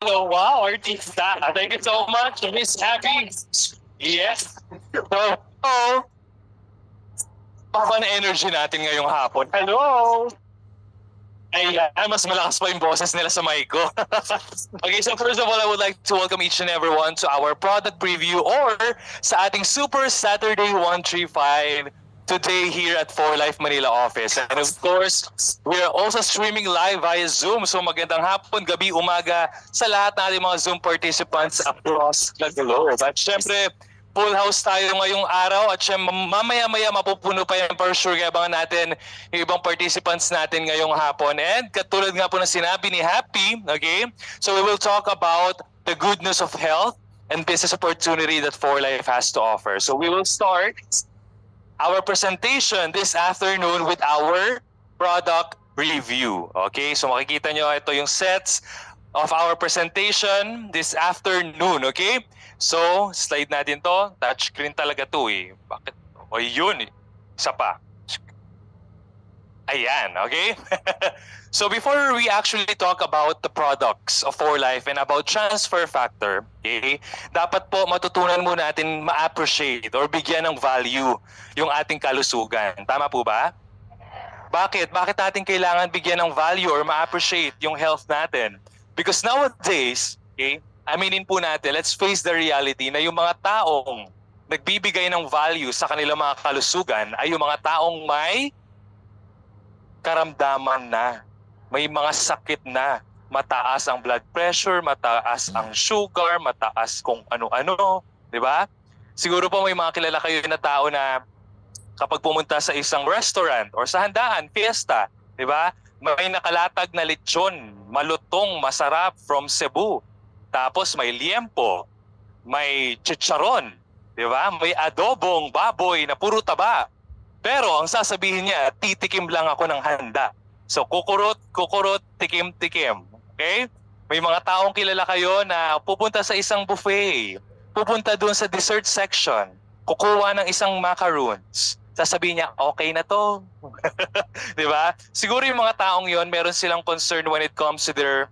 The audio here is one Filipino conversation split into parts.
So, wow, artista. Thank you so much, Miss Happy. Yes. So, oh, baba na energy natin ngayong hapon. Hello! Ay, mas malakas pa yung boses nila sa mic ko. Okay, so first of all, I would like to welcome each and everyone to our product preview or sa ating Super Saturday 135 today here at 4Life Manila office. And of course, we are also streaming live via Zoom. So magandang hapon, gabi, umaga sa lahat ng ating mga Zoom participants across the globe. At syempre, full house tayo ngayong araw at mamaya-maya mapupuno pa yan for sure. Kaya abangan natin yung ibang participants natin ngayong hapon. And katulad nga po na sinabi ni Happy, okay? So we will talk about the goodness of health and business opportunity that 4Life has to offer. So we will start our presentation this afternoon with our product review. Okay? So makikita nyo, ito yung sets of our presentation this afternoon. Okay? So, slide natin to. Touchscreen talaga to eh. Bakit? O yun eh. Isa pa. Ayan, okay? So before we actually talk about the products of 4Life and about transfer factor, okay, dapat po matutunan muna natin ma-appreciate or bigyan ng value yung ating kalusugan. Tama po ba? Bakit? Bakit natin kailangan bigyan ng value or ma-appreciate yung health natin? Because nowadays, okay, aminin po natin, let's face the reality na yung mga taong nagbibigay ng value sa kanilang mga kalusugan ay yung mga taong may karamdaman na, may mga sakit na, mataas ang blood pressure, mataas ang sugar, mataas kung ano-ano, di ba? Siguro po may mga kilala kayo na tao na kapag pumunta sa isang restaurant or sa handaan, fiesta, di ba? May nakalatag na lechon, malutong, masarap from Cebu. Tapos may liempo, may chicharon, di ba? May adobong baboy na puro taba. Pero ang sasabihin niya, titikim lang ako ng handa. So kukurot, tikim-tikim. Okay? May mga taong kilala kayo na pupunta sa isang buffet, pupunta doon sa dessert section, kukuha ng isang macaroons. Sasabihin niya, okay na to. Di ba? Siguro yung mga taong yon, meron silang concern when it comes to their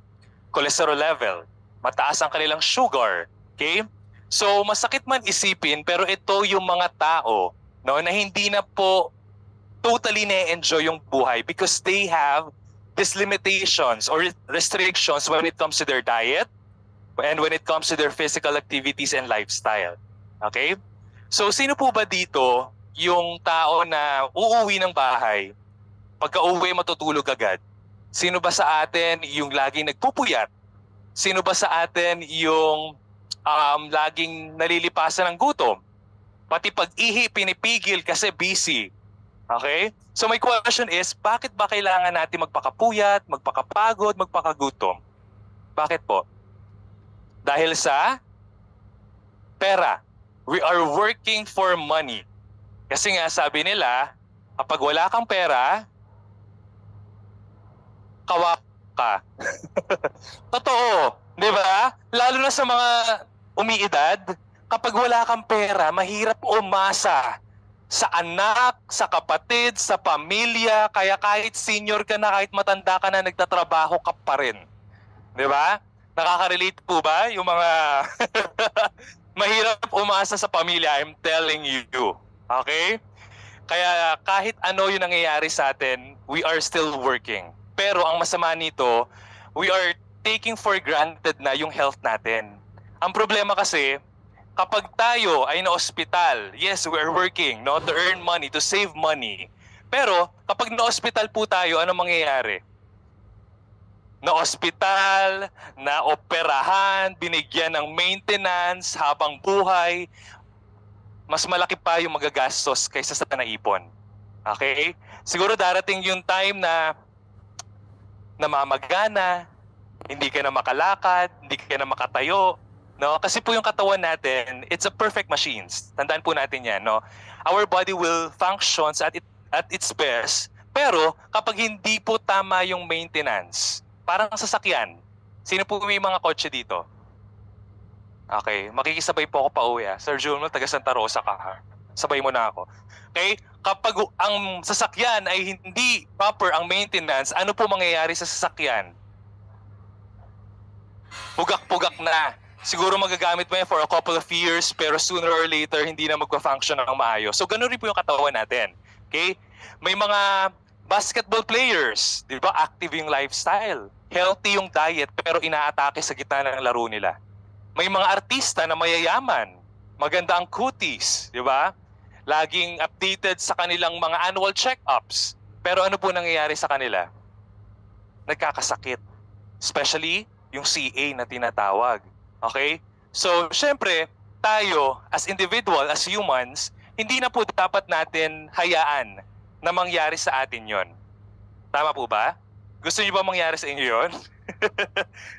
cholesterol level. Mataas ang kanilang sugar. Okay? So, masakit man isipin, pero ito yung mga tao, no, na hindi na po totally na-enjoy yung buhay because they have these limitations or restrictions when it comes to their diet and when it comes to their physical activities and lifestyle. Okay? So, sino po ba dito yung tao na uuwi ng bahay, pagka-uwi matutulog agad? Sino ba sa atin yung laging nagpupuyat? Sino ba sa atin yung laging nalilipasan ng gutom? Pati pag-ihi pinipigil kasi busy. Okay? So my question is, bakit ba kailangan natin magpakapuyat, magpakapagod, magpakagutom? Bakit po? Dahil sa pera. We are working for money. Kasi nga sabi nila, kapag wala kang pera, kawak ka. Totoo, di ba? Lalo na sa mga umiidad, kapag wala kang pera, mahirap umasa sa anak, sa kapatid, sa pamilya, kaya kahit senior ka na, kahit matanda ka na, nagtatrabaho ka pa rin. Di ba? Nakaka-relate po ba yung mga mahirap umasa sa pamilya? I'm telling you. Okay? Kaya kahit ano yung nangyayari sa atin, we are still working. Pero ang masama nito, we are taking for granted na yung health natin. Ang problema kasi, kapag tayo ay na-hospital, yes, we are working, no, to earn money, to save money. Pero kapag na-hospital po tayo, ano mangyayari? Na-hospital, na-operahan, binigyan ng maintenance habang buhay, mas malaki pa yung magagastos kaysa sa naipon. Okay? Siguro darating yung time na namamagana, hindi ka na makalakad, hindi ka na makatayo, no? Kasi po yung katawan natin, it's a perfect machine. Tandaan po natin yan, no? Our body will functions at its best, pero kapag hindi po tama yung maintenance, parang sasakyan. Sino po may mga kotse dito? Okay, makikisabay po ako pa uwi. Sir Juno, taga Santa Rosa ka ha? Sabay mo na ako. Okay? Kapag ang sasakyan ay hindi proper ang maintenance, ano po mangyayari sa sasakyan? pugak-pugak na. Siguro magagamit mo yan for a couple of years pero sooner or later hindi na magpa-function ng maayos. So ganun rin po yung katawan natin. Okay? May mga basketball players, di ba? Active yung lifestyle. Healthy yung diet pero inaatake sa gitna ng laro nila. May mga artista na mayayaman. Maganda ang cuties, di ba? Laging updated sa kanilang mga annual check-ups. Pero ano po nangyayari sa kanila? Nagkakasakit. Especially yung CA na tinatawag. Okay? So, syempre, tayo as individual, as humans, hindi na po dapat natin hayaan na mangyari sa atin yon. Tama po ba? Gusto niyo ba mangyari sa inyo yon?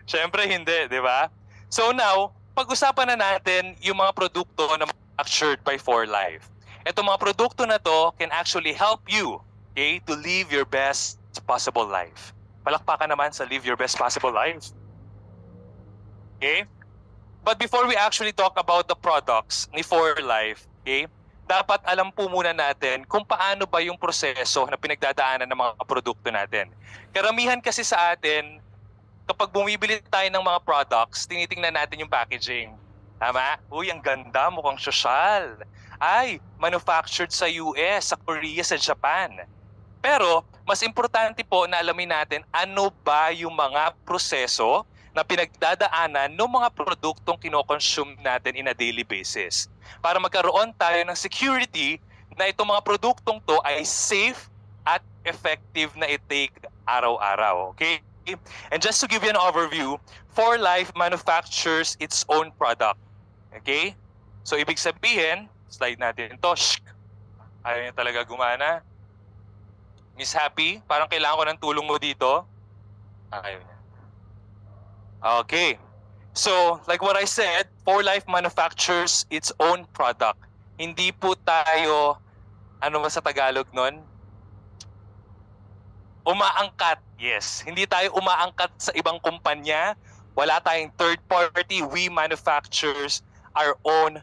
Syempre, hindi, di ba? So now, pag-usapan na natin yung mga produkto na manufactured by 4Life. Itong mga produkto na to can actually help you, okay, to live your best possible life. Palakpakan naman sa live your best possible life. Okay? But before we actually talk about the products ni 4Life, okay, dapat alam po muna natin kung paano ba yung proseso na pinagdadaanan ng mga produkto natin. Karamihan kasi sa atin, kapag bumibili tayo ng mga products, tinitingnan natin yung packaging. Tama? Uy, ang ganda, mukhang sosyal. Ay, manufactured sa US, sa Korea, sa Japan. Pero, mas importante po na alamin natin ano ba yung mga proseso na pinagdadaanan ng mga produktong kinokonsume natin in a daily basis. Para magkaroon tayo ng security na itong mga produktong to ay safe at effective na i-take araw-araw. Okay? And just to give you an overview, 4Life manufactures its own product. Okay? So, ibig sabihin, slide natin ito. Ayaw niya talaga gumana. Miss Happy, parang kailangan ko ng tulong mo dito. Ayaw niya. Okay. So, like what I said, 4Life manufactures its own product. Hindi po tayo, ano ba sa Tagalog nun? Umaangkat. Yes. Hindi tayo umaangkat sa ibang kumpanya. Wala tayong third party. We manufactures our own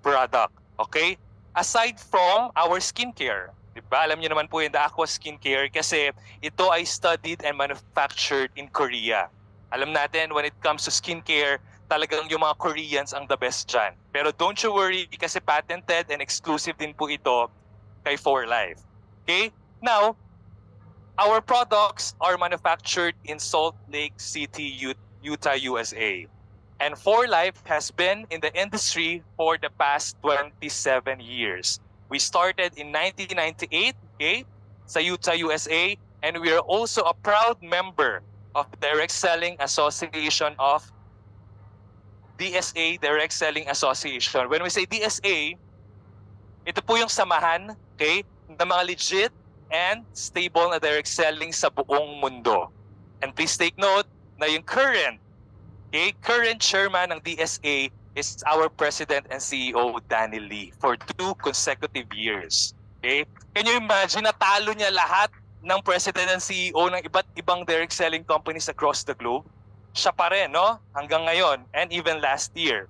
product. Okay? Aside from our skincare. Diba? Alam niyo naman po yung The Aqua Skincare kasi ito ay studied and manufactured in Korea. Alam natin, when it comes to skincare, talagang yung mga Koreans ang the best dyan. Pero don't you worry kasi patented and exclusive din po ito kay 4Life. Okay? Now, our products are manufactured in Salt Lake City, Utah, USA. And 4Life has been in the industry for the past 27 years. We started in 1998, okay, sa Utah, USA, and we are also a proud member of the Direct Selling Association of DSA, Direct Selling Association. When we say DSA, ito po yung samahan, okay, ng mga legit and stable na direct selling sa buong mundo. And please take note na yung current chairman ng DSA is our President and CEO, Danny Lee, for 2 consecutive years. Okay? Can you imagine, natalo niya lahat ng President and CEO ng iba't ibang direct selling companies across the globe? Siya pa rin, no? Hanggang ngayon, and even last year.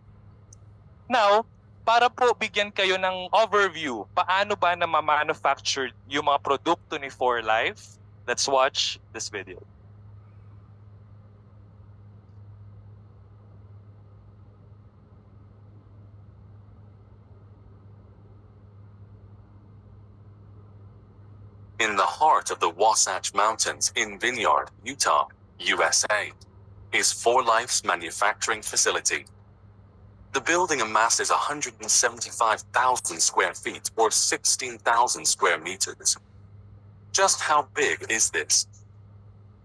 Now, para po bigyan kayo ng overview, paano ba na ma-manufacture yung mga produkto ni 4Life, let's watch this video. In the heart of the Wasatch Mountains in Vineyard, Utah, USA, is 4Life's manufacturing facility. The building amasses 175,000 square feet or 16,000 square meters. Just how big is this?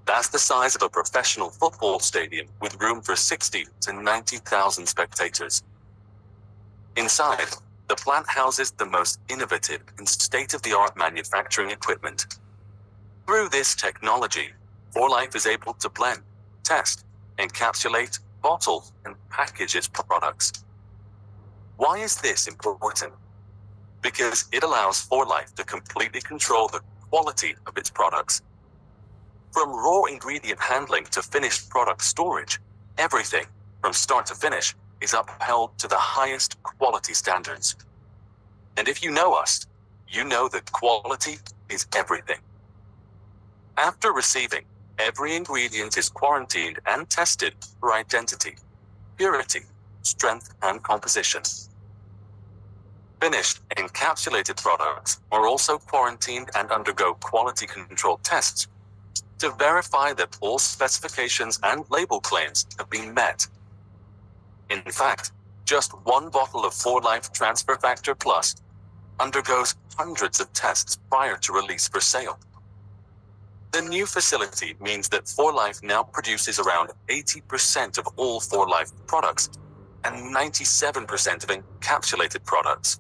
That's the size of a professional football stadium with room for 60 to 90,000 spectators. Inside, the plant houses the most innovative and state-of-the-art manufacturing equipment. Through this technology, 4Life is able to blend, test, encapsulate, bottle, and package its products. Why is this important? Because it allows 4Life to completely control the quality of its products. From raw ingredient handling to finished product storage, everything, from start to finish, is upheld to the highest quality standards. And if you know us, you know that quality is everything. After receiving every ingredient is quarantined and tested for identity, purity, strength, and composition. Finished encapsulated products are also quarantined and undergo quality control tests to verify that all specifications and label claims have been met. In fact, just one bottle of 4Life Transfer Factor Plus undergoes hundreds of tests prior to release for sale. The new facility means that 4Life now produces around 80% of all 4Life products and 97% of encapsulated products.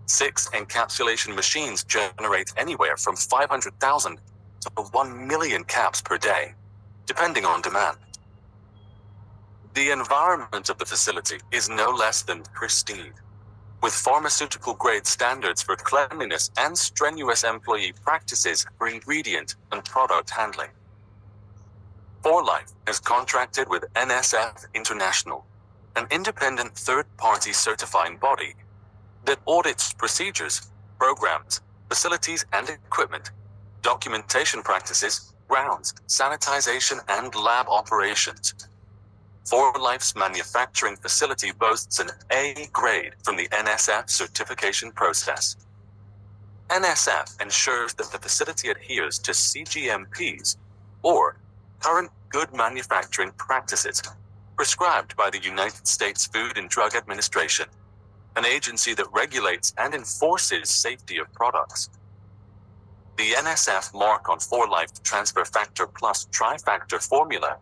6 encapsulation machines generate anywhere from 500,000 to 1 million caps per day, depending on demand. The environment of the facility is no less than pristine, with pharmaceutical-grade standards for cleanliness and strenuous employee practices for ingredient and product handling. 4Life has contracted with NSF International, an independent third-party certifying body that audits procedures, programs, facilities and equipment, documentation practices, grounds, sanitization, and lab operations. 4Life's manufacturing facility boasts an A grade from the NSF certification process. NSF ensures that the facility adheres to CGMPs, or Current Good Manufacturing Practices, prescribed by the United States Food and Drug Administration, an agency that regulates and enforces safety of products. The NSF mark on 4Life Transfer Factor Plus Trifactor formula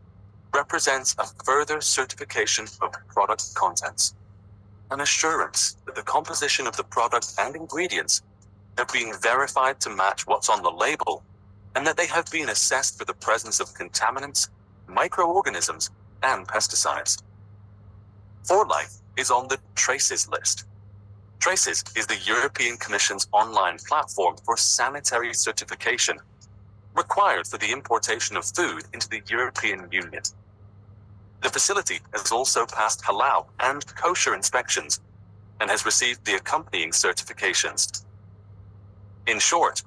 represents a further certification of product contents, an assurance that the composition of the product and ingredients have been verified to match what's on the label, and that they have been assessed for the presence of contaminants, microorganisms, and pesticides. 4Life is on the TRACES list. TRACES is the European Commission's online platform for sanitary certification, required for the importation of food into the European Union. The facility has also passed halal and kosher inspections and has received the accompanying certifications. In short,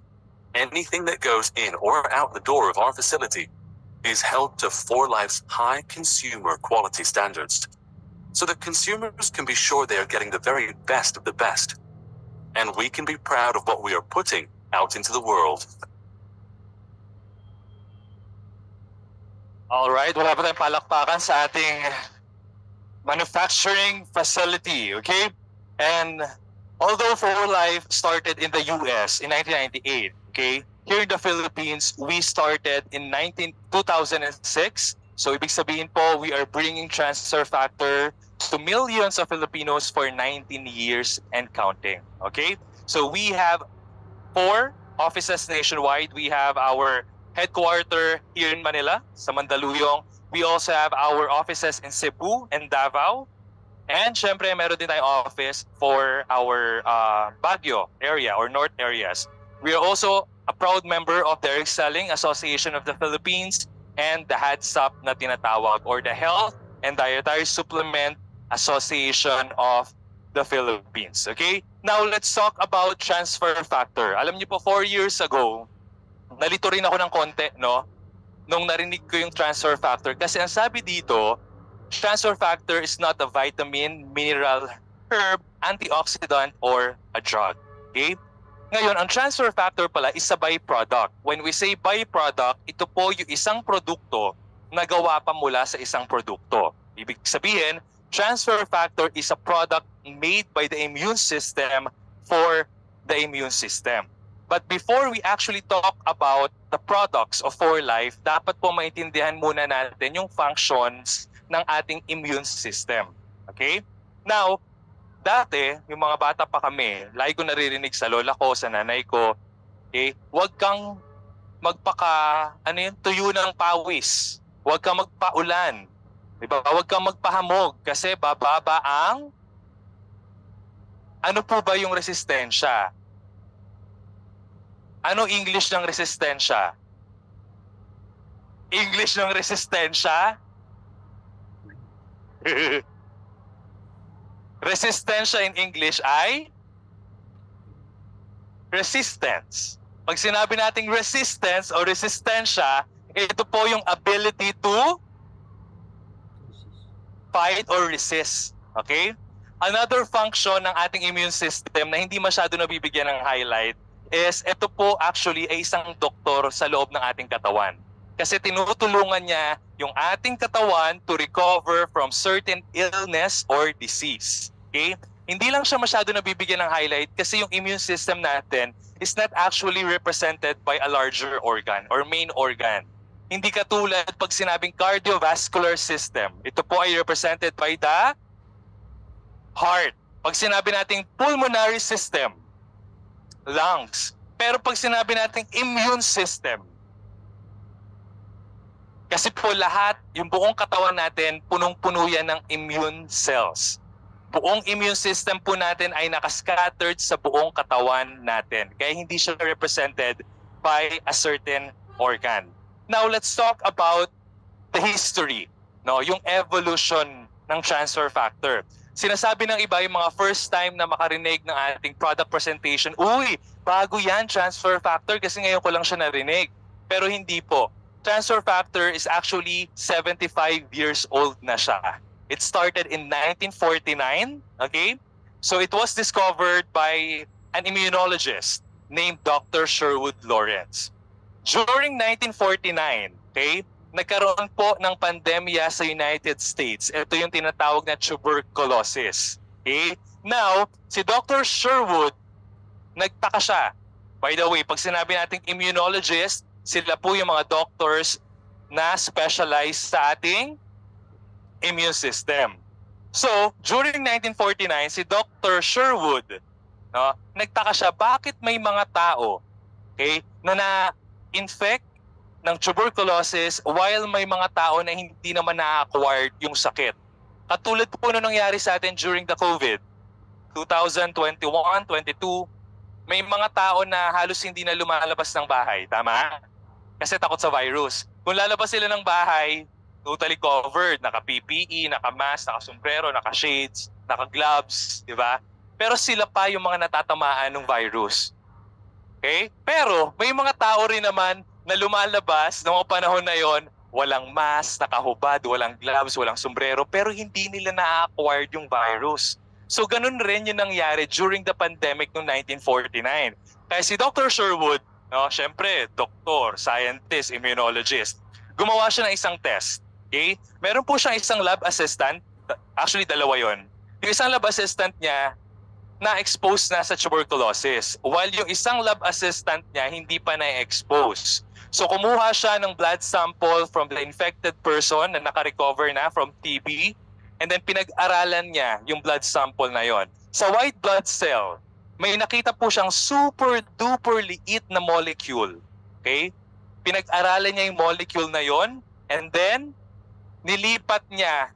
anything that goes in or out the door of our facility is held to 4Life's high consumer quality standards, so that consumers can be sure they are getting the very best of the best, and we can be proud of what we are putting out into the world. Alright, wala pa tayong palakpakan sa ating manufacturing facility, okay? And although 4Life started in the US in 1998, okay, here in the Philippines, we started in 2006. So ibig sabihin po, we are bringing transfer factor to millions of Filipinos for 19 years and counting, okay? So we have 4 offices nationwide. We have our headquarter here in Manila, sa Mandaluyong. We also have our offices in Cebu and Davao. And syempre, meron din tayong office for our Baguio area or North areas. We are also a proud member of the Excelling Association of the Philippines and the HADSUP na tinatawag, or the Health and Dietary Supplement Association of the Philippines. Okay? Now, let's talk about transfer factor. Alam niyo po, 4 years ago, nalito rin ako ng konti, no? Nung narinig ko yung transfer factor. Kasi ang sabi dito, transfer factor is not a vitamin, mineral, herb, antioxidant, or a drug. Okay? Ngayon, ang transfer factor pala is a byproduct. When we say byproduct, ito po yung isang produkto na gawa pa mula sa isang produkto. Ibig sabihin, transfer factor is a product made by the immune system for the immune system. But before we actually talk about the products of 4Life, dapat po maintindihan muna natin yung functions ng ating immune system. Okay? Now, dati, yung mga bata pa kami, lagi ko naririnig sa lola ko, sa nanay ko, okay, huwag kang tuyo ng pawis. Huwag kang magpaulan. Diba? Huwag kang magpahamog kasi bababa ang ano po ba yung resistensya? Ano English ng resistensya? English ng resistensya? Resistensya in English ay resistance. Pag sinabi nating resistance o resistensya, Ito po yung ability to fight or resist. Okay? Another function ng ating immune system na hindi masyado nabibigyan ng highlight is ito po actually ay isang doktor sa loob ng ating katawan. Kasi tinutulungan niya yung ating katawan to recover from certain illness or disease. Okay? Hindi lang siya masyado nabibigyan ng highlight kasi yung immune system natin is not actually represented by a larger organ or main organ. Hindi katulad pag sinabing cardiovascular system. Ito po ay represented by the heart. Pag sinabi nating pulmonary system, lungs. Pero pag sinabi nating immune system, kasi po lahat, yung buong katawan natin, punong-puno yan ng immune cells. Buong immune system po natin ay nakascattered sa buong katawan natin. Kaya hindi siya represented by a certain organ. Now, let's talk about the history, no? Yung evolution ng transfer factor. Sinasabi ng iba yung mga first time na makarinig ng ating product presentation, uy, bago yan, transfer factor, kasi ngayon ko lang siya narinig. Pero hindi po. Transfer factor is actually 75 years old na siya. It started in 1949, okay? So it was discovered by an immunologist named Dr. Sherwood Lawrence. During 1949, okay, nagkaroon po ng pandemya sa United States. Ito yung tinatawag na tuberculosis. Okay? Now, si Dr. Sherwood, nagtaka siya. By the way, pag sinabi nating immunologist, sila po yung mga doctors na specialized sa ating immune system. So, during 1949, si Dr. Sherwood, no, nagtaka siya, bakit may mga tao, okay, na na-infect ng tuberculosis while may mga tao na hindi naman na-acquired yung sakit. Katulad po na nangyari sa atin during the COVID, 2021, 22, may mga tao na halos hindi na lumalabas ng bahay, tama? Kasi takot sa virus. Kung lalabas sila ng bahay, totally covered, naka-PPE, naka-mask, naka-sombrero, naka-shades, naka-gloves, di ba? Pero sila pa yung mga natatamaan ng virus. Okay? Pero may mga tao rin naman na lumalabas ng mga panahon na yon, walang mask, nakahubad, walang gloves, walang sombrero, pero hindi nila na-acquired yung virus. So ganun rin yung nangyari during the pandemic noong 1949. Kaya si Dr. Sherwood, no, syempre, doktor, scientist, immunologist, gumawa siya ng isang test. Okay? Meron po siyang isang lab assistant, actually dalawa yon. Yung isang lab assistant niya, na-expose na sa tuberculosis, while yung isang lab assistant niya hindi pa na-expose. So kumuha siya ng blood sample from the infected person na naka-recover na from TB, and then pinag-aralan niya yung blood sample na yon. Sa white blood cell, may nakita po siyang super duper liit na molecule. Okay? Pinag-aralan niya yung molecule na yon, and then nilipat niya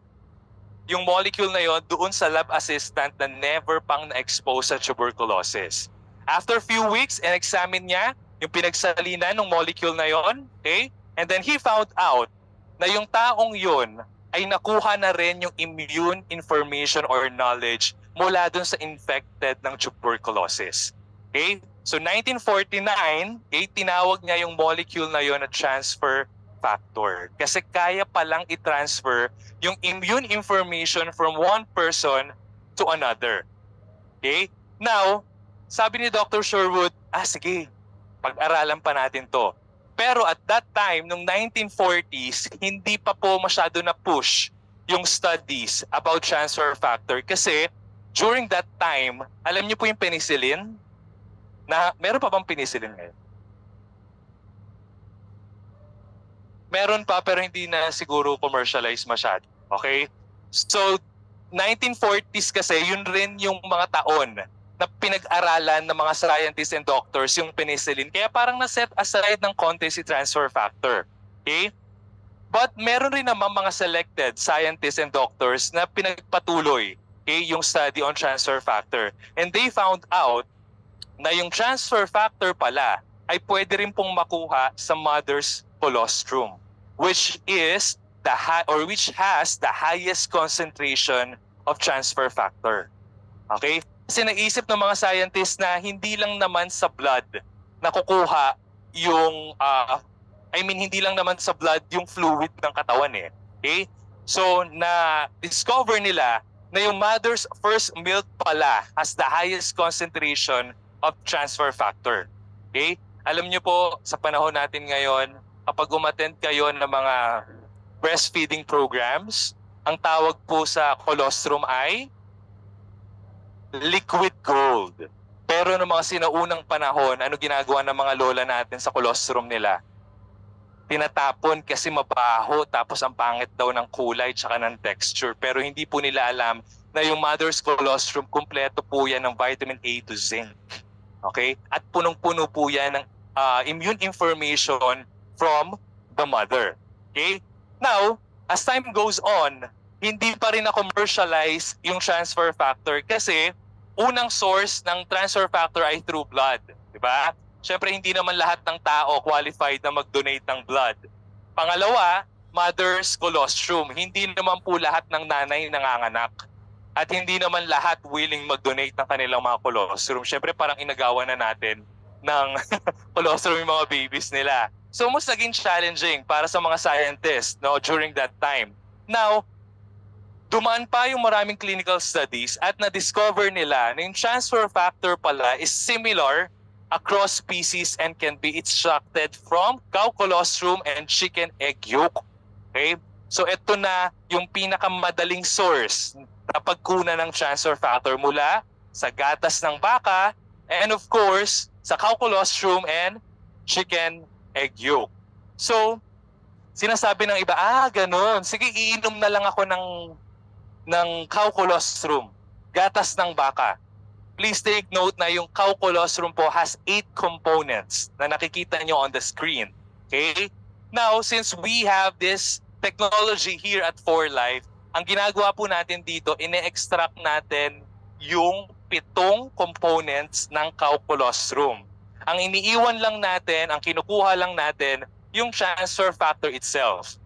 yung molecule na yon doon sa lab assistant na never pang na-expose sa tuberculosis. After few weeks, in-examine niya yung pinagsalinan ng molecule na yon, okay? And then he found out na yung taong yon ay nakuha na rin yung immune information or knowledge mula doon sa infected ng tuberculosis. Okay? So 1949, tinawag niya yung molecule na yon na transfer factor. Kasi kaya palang i-transfer yung immune information from one person to another. Okay? Now, sabi ni Dr. Sherwood, sige, pag-aralan pa natin to. Pero at that time, nung 1940s, hindi pa po masyado na push yung studies about transfer factor. Kasi during that time, alam niyo po yung penicillin? Meron pa bang penicillin ngayon? Meron pa pero hindi na siguro commercialized masyado. Okay? So, 1940s kasi, yun rin yung mga taon na pinag-aralan ng mga scientists and doctors yung penicillin. Kaya parang na-set aside ng konti si transfer factor. Okay? But meron rin naman mga selected scientists and doctors na pinagpatuloy, okay, yung study on transfer factor. And they found out na yung transfer factor pala ay pwede rin pong makuha sa mother's colostrum, which is which has the highest concentration of transfer factor. Okay? Kasi naisip ng mga scientists na hindi lang naman sa blood nakukuha yung I mean, hindi lang naman sa blood yung fluid ng katawan eh. Okay? So, na-discover nila na yung mother's first milk pala has the highest concentration of transfer factor. Okay? Alam niyo po, sa panahon natin ngayon, kapag umattend kayo ng mga breastfeeding programs, ang tawag po sa colostrum ay liquid gold. Pero noong mga sinaunang panahon, ano ginagawa ng mga lola natin sa colostrum nila? Tinatapon kasi mabaho, tapos ang pangit daw ng kulay tsaka ng texture. Pero hindi po nila alam na yung mother's colostrum, kumpleto po yan ng vitamin A to zinc. Okay? At punong-puno po yan ng immune information from the mother. Okay? Now, as time goes on, hindi pa rin na-commercialize yung transfer factor kasi unang source ng transfer factor ay through blood. Diba? Siyempre, hindi naman lahat ng tao qualified na mag-donate ng blood. Pangalawa, mother's colostrum. Hindi naman po lahat ng nanay nanganganak. At hindi naman lahat willing mag-donate ng kanilang mga colostrum. Siyempre, parang inagawa na natin ng colostrum yung mga babies nila. So, mas naging challenging para sa mga scientists during that time. Now, dumaan pa yung maraming clinical studies at na-discover nila na yung transfer factor pala is similar across species and can be extracted from cow colostrum and chicken egg yolk. Okay? So ito na yung pinakamadaling source na pagkunan ng transfer factor mula sa gatas ng baka and of course sa cow colostrum and chicken egg yolk. So sinasabi ng iba, ganun. Sige, iinom na lang ako ng cow colostrum, gatas ng baka. Please take note na yung cow colostrum po has 8 components na nakikita nyo on the screen. Okay? Now, since we have this technology here at 4Life, ang ginagawa po natin dito, ine-extract natin yung 7 components ng cow colostrum. Ang iniiwan lang natin, ang kinukuha lang natin, yung transfer factor itself.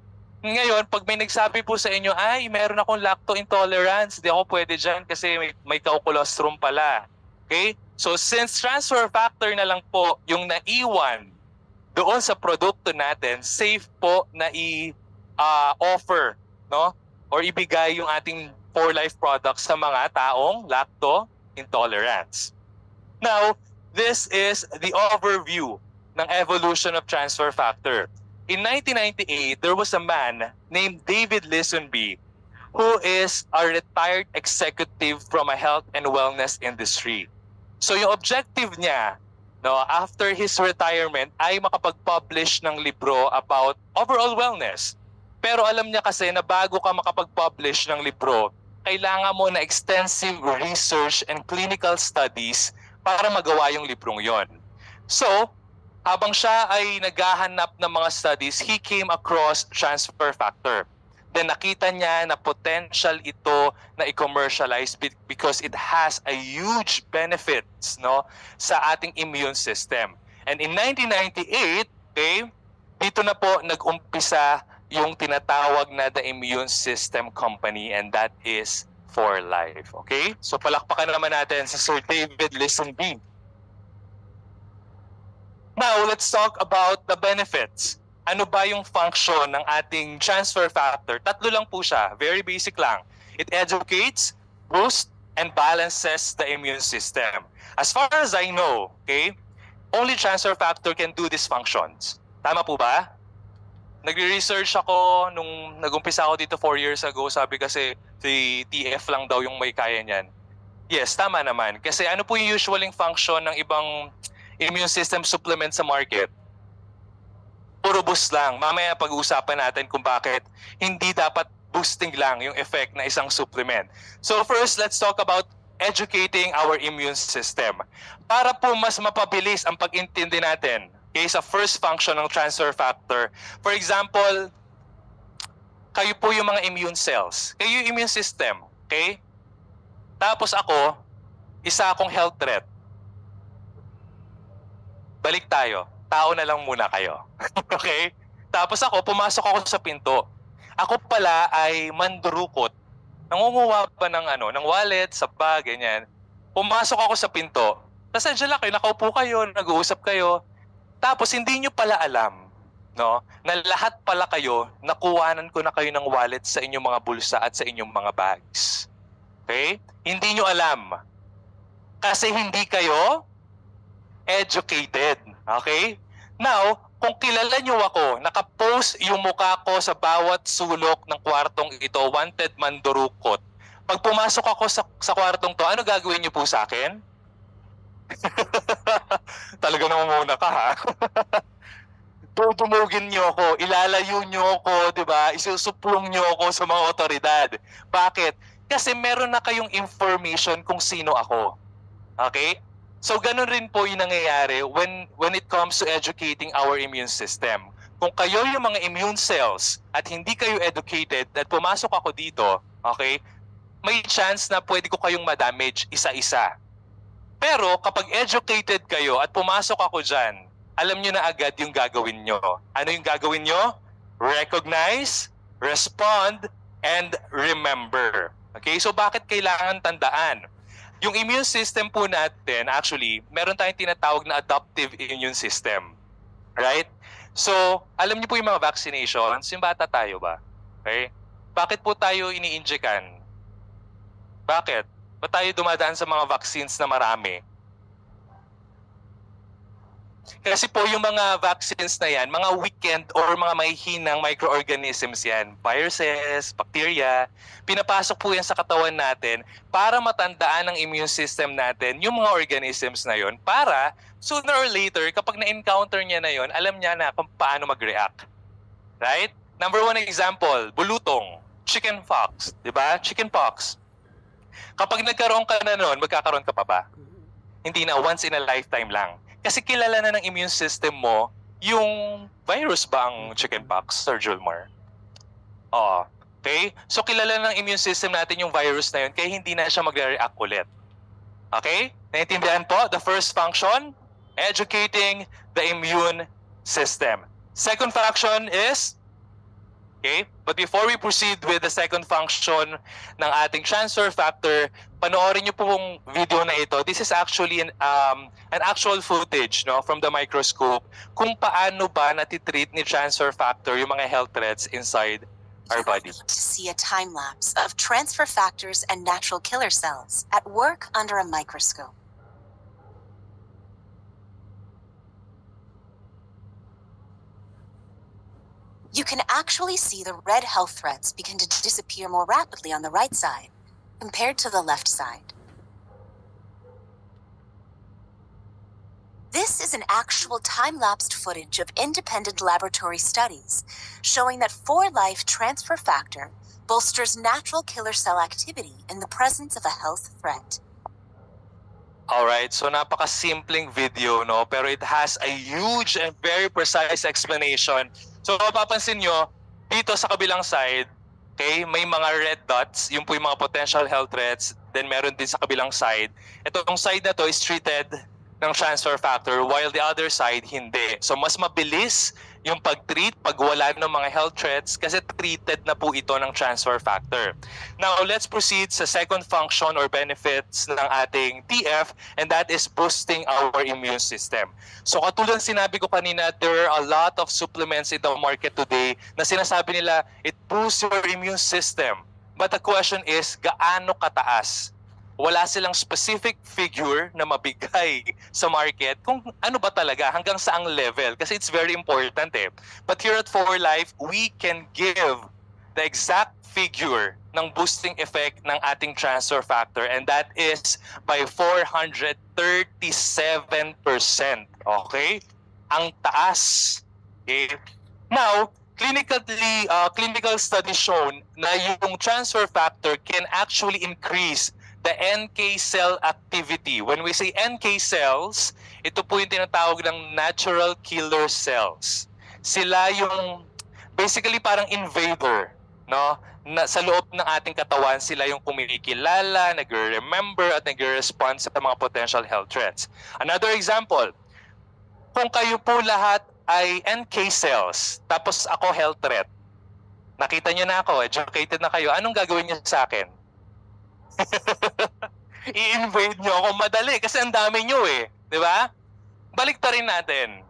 Ngayon, pag may nagsabi po sa inyo, ay, meron akong lacto intolerance, di ako pwede dyan kasi may cow colostrum pala. Okay? So, since transfer factor na lang po yung naiwan doon sa produkto natin, safe po na i-offer, no? Or ibigay yung ating 4Life products sa mga taong lacto intolerance. Now, this is the overview ng evolution of transfer factor. In 1998, there was a man named David Lisenby who is a retired executive from a health and wellness industry. So yung objective niya, after his retirement, ay makapag-publish ng libro about overall wellness. Pero alam niya kasi na bago ka makapag-publish ng libro, kailangan mo na extensive research and clinical studies para magawa yung librong yon. So, habang siya ay naghahanap ng mga studies, he came across transfer factor. Then nakita niya na potential ito na i-commercialize because it has a huge benefits sa ating immune system. And in 1998, okay, dito na po nag-umpisa yung tinatawag na the Immune System Company, and that is 4Life. Okay? So palakpakan naman natin si Sir David Lisenby. Now, let's talk about the benefits. Ano ba yung function ng ating transfer factor? 3 lang po siya. Very basic lang. It educates, boosts, and balances the immune system. As far as I know, okay, only transfer factor can do these functions. Tama po ba? Nagre-research ako nung nag-umpisa ako dito 4 years ago. Sabi kasi si TF lang daw yung may kaya niyan. Yes, tama naman. Kasi ano po yung usualing function ng ibang immune system supplement sa market? Puro boost lang. Mamaya pag-uusapan natin kung bakit hindi dapat boosting lang yung effect na isang supplement. So first, let's talk about educating our immune system. Para po mas mapabilis ang pag-intindi natin sa first function ng transfer factor. For example, kayo po yung mga immune cells. Kayo yung immune system. Okay? Tapos ako, isa akong health threat. Balik tayo. Tao na lang muna kayo. Okay? Tapos ako, pumasok ako sa pinto. Ako pala ay mandurukot. Nangunguha pa ng wallet, sa bag, ganyan. Pumasok ako sa pinto. Tapos andyan lang kayo, nakaupo kayo, nag-uusap kayo. Tapos hindi nyo pala alam no? Na lahat pala kayo, nakuhanan ko na kayo ng wallet sa inyong mga bulsa at sa inyong mga bags. Okay? Hindi nyo alam. Kasi hindi kayo educated. Okay? Now, kung kilala nyo ako, nakapost yung mukha ko sa bawat sulok ng kwartong ito, wanted mandurukot. Pag pumasok ako sa kwartong to, ano gagawin nyo po sa akin? Talaga namumuna ka, ha? Dudumugin nyo ako, ilalayo nyo ako, di ba? Isusuplong nyo ako sa mga otoridad. Bakit? Kasi meron na kayong information kung sino ako. Okay? So ganun rin po yung nangyayari when it comes to educating our immune system. Kung kayo yung mga immune cells at hindi kayo educated at pumasok ako dito, okay, may chance na pwede ko kayong madamage isa-isa. Pero kapag educated kayo at pumasok ako dyan, alam nyo na agad yung gagawin nyo. Ano yung gagawin nyo? Recognize, respond, and remember. Okay? So bakit kailangan tandaan? Yung immune system po natin, actually, meron tayong tinatawag na adaptive immune system. Right? So, alam niyo po yung mga vaccinations, yung bata tayo ba? Okay? Bakit po tayo ini-injekan? Bakit? Ba't tayo dumadaan sa mga vaccines na marami? Kasi po yung mga vaccines na yan, mga weakened or mga mahihinang microorganisms yan, viruses, bacteria, pinapasok po yan sa katawan natin para matandaan ng immune system natin yung mga organisms na yon para sooner or later, kapag na-encounter niya na yon, alam niya na kung paano mag-react. Right? Number one example, bulutong, chicken pox, di ba? Chicken pox. Kapag nagkaroon ka na nun, magkakaroon ka pa ba? Hindi na, once in a lifetime lang. Kasi kilala na ng immune system mo yung virus ba ang chickenpox, Sir Julmar? Oo. Okay? So kilala ng immune system natin yung virus na yun kaya hindi na siya magre-react ulit. Okay? Naintindihan po? The first function, educating the immune system. Second function is, okay? But before we proceed with the second function ng ating transfer factor, panoorin niyo po yung video na ito. This is actually an actual footage, no, from the microscope kung paano ba natitreat ni transfer factor yung mga health threats inside our body. To see a time lapse of transfer factors and natural killer cells at work under a microscope. You can actually see the red health threats begin to disappear more rapidly on the right side compared to the left side. This is an actual time-lapsed footage of independent laboratory studies showing that 4-Life transfer factor bolsters natural killer cell activity in the presence of a health threat. Alright, so napaka-simpleng video, no? Pero it has a huge and very precise explanation. So mapapansin nyo, dito sa kabilang side, okay, may mga red dots, yung po yung mga potential health threats, then meron din sa kabilang side. Itong side na to is treated ng transfer factor while the other side hindi. So mas mabilis yung pag-treat pag wala ng mga health threats kasi treated na po ito ng transfer factor. Now, let's proceed sa second function or benefits ng ating TF, and that is boosting our immune system. So katulad sinabi ko kanina, there are a lot of supplements in the market today na sinasabi nila, it boosts your immune system. But the question is, gaano kataas? Wala silang specific figure na mabigay sa market kung ano ba talaga, hanggang saang level. Kasi it's very important eh. But here at 4Life, we can give the exact figure ng boosting effect ng ating transfer factor, and that is by 437%. Okay? Ang taas. Okay? Now, clinical studies shown na yung transfer factor can actually increase the NK cell activity. When we say NK cells, ito po yung tinatawag ng natural killer cells. Sila yung basically parang invader, no? Na sa loob ng ating katawan, sila yung kumikilala, nagre-remember at nagre-respond sa mga potential health threats. Another example, kung kayo po lahat ay NK cells, tapos ako health threat, nakita nyo na ako, educated na kayo, anong gagawin nyo sa akin? I-invade nyo ako madali kasi ang dami nyo eh. Di ba? Baliktarin natin.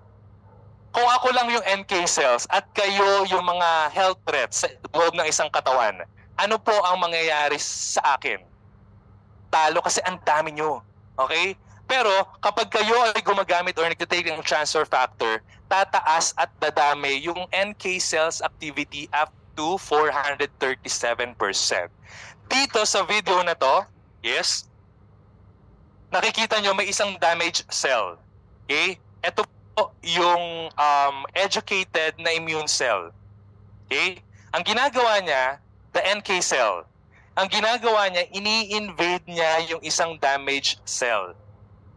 Kung ako lang yung NK cells at kayo yung mga health threats sa loob ng isang katawan, ano po ang mangyayari sa akin? Talo kasi ang dami nyo. Okay? Pero kapag kayo ay gumagamit or nagtitake ng transfer factor, tataas at dadami yung NK cells activity up to 437%. Dito sa video na to, yes, nakikita nyo may isang damaged cell. Okay? Ito po yung educated na immune cell. Okay? Ang ginagawa niya, the NK cell, ang ginagawa niya, ini-invade niya yung isang damaged cell.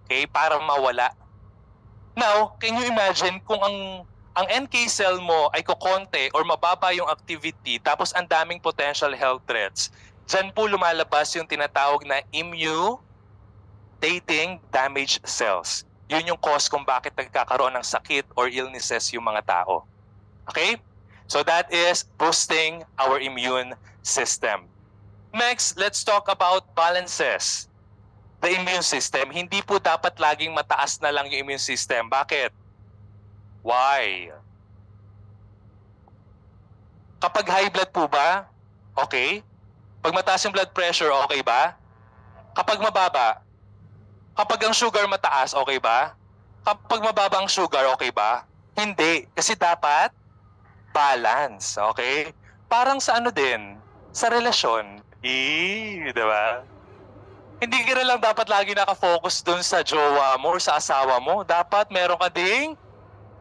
Okay? Para mawala. Now, can you imagine kung ang NK cell mo ay kukonte or mababa yung activity tapos ang daming potential health threats, dyan po lumalabas yung tinatawag na immune-dating damaged cells. Yun yung cause kung bakit nagkakaroon ng sakit or illnesses yung mga tao. Okay? So that is boosting our immune system. Next, let's talk about balances. The immune system, hindi po dapat laging mataas na lang yung immune system. Bakit? Why? Kapag high blood po ba, okay? Pag mataas yung blood pressure, okay ba? Kapag mababa, kapag ang sugar mataas, okay ba? Kapag mababa ang sugar, okay ba? Hindi. Kasi dapat balance, okay? Parang sa ano din, sa relasyon. Di ba? Hindi ka na lang dapat lagi nakafocus dun sa jowa mo or sa asawa mo. Dapat meron ka ding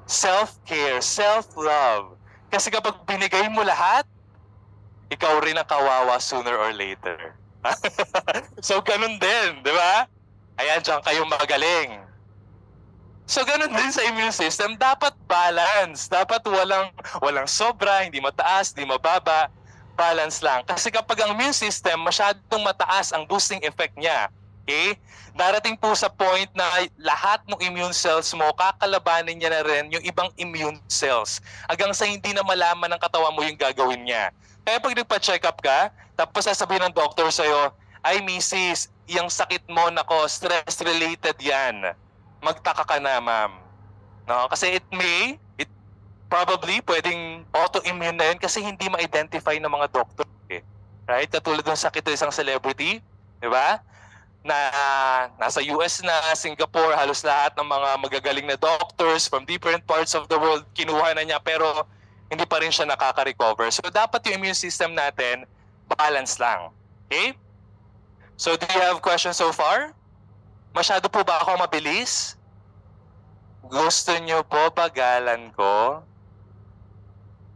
self-care, self-love. Kasi kapag binigay mo lahat, ikaw rin ang kawawa sooner or later. So, ganun din, di ba? Ayan, dyan kayong magaling. So, ganun din sa immune system. Dapat balance. Dapat walang sobra, hindi mataas, hindi mababa. Balance lang. Kasi kapag ang immune system masyadong mataas ang boosting effect niya, okay? Darating po sa point na lahat ng immune cells mo, kakalabanin niya na rin yung ibang immune cells. Hanggang sa hindi na malaman ng katawan mo yung gagawin niya. Kaya pag nagpa-check up ka, tapos sasabihin ng doctor sa'yo, ay misis, yung sakit mo, nako, stress-related yan. Magtaka ka na, ma'am. No? Kasi it probably pwedeng autoimmune na yun kasi hindi ma-identify ng mga doctor. Eh. Right? Katulad ng sakit ng isang celebrity, di ba? Na nasa US na, Singapore, halos lahat ng mga magagaling na doctors from different parts of the world kinuha na niya pero hindi pa rin siya nakaka-recover. So dapat yung immune system natin balance lang. Okay? So do you have questions so far? Masyado po ba ako mabilis? Gusto nyo po bagalan ko?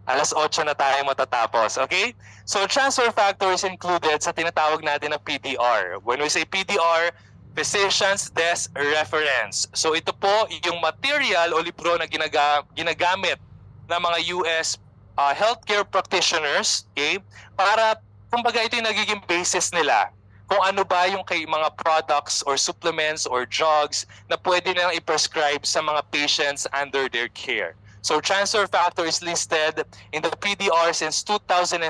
Alas 8 na tayo matatapos, okay? So transfer factor is included sa tinatawag natin na PDR. When we say PDR, Physician's Desk Reference. So ito po yung material o libro na ginagamit ng mga US healthcare practitioners, okay? Para, kumbaga ito yung nagiging basis nila kung ano ba yung kay mga products or supplements or drugs na pwede nilang i-prescribe sa mga patients under their care. So transfer factor is listed in the PDR since 2003.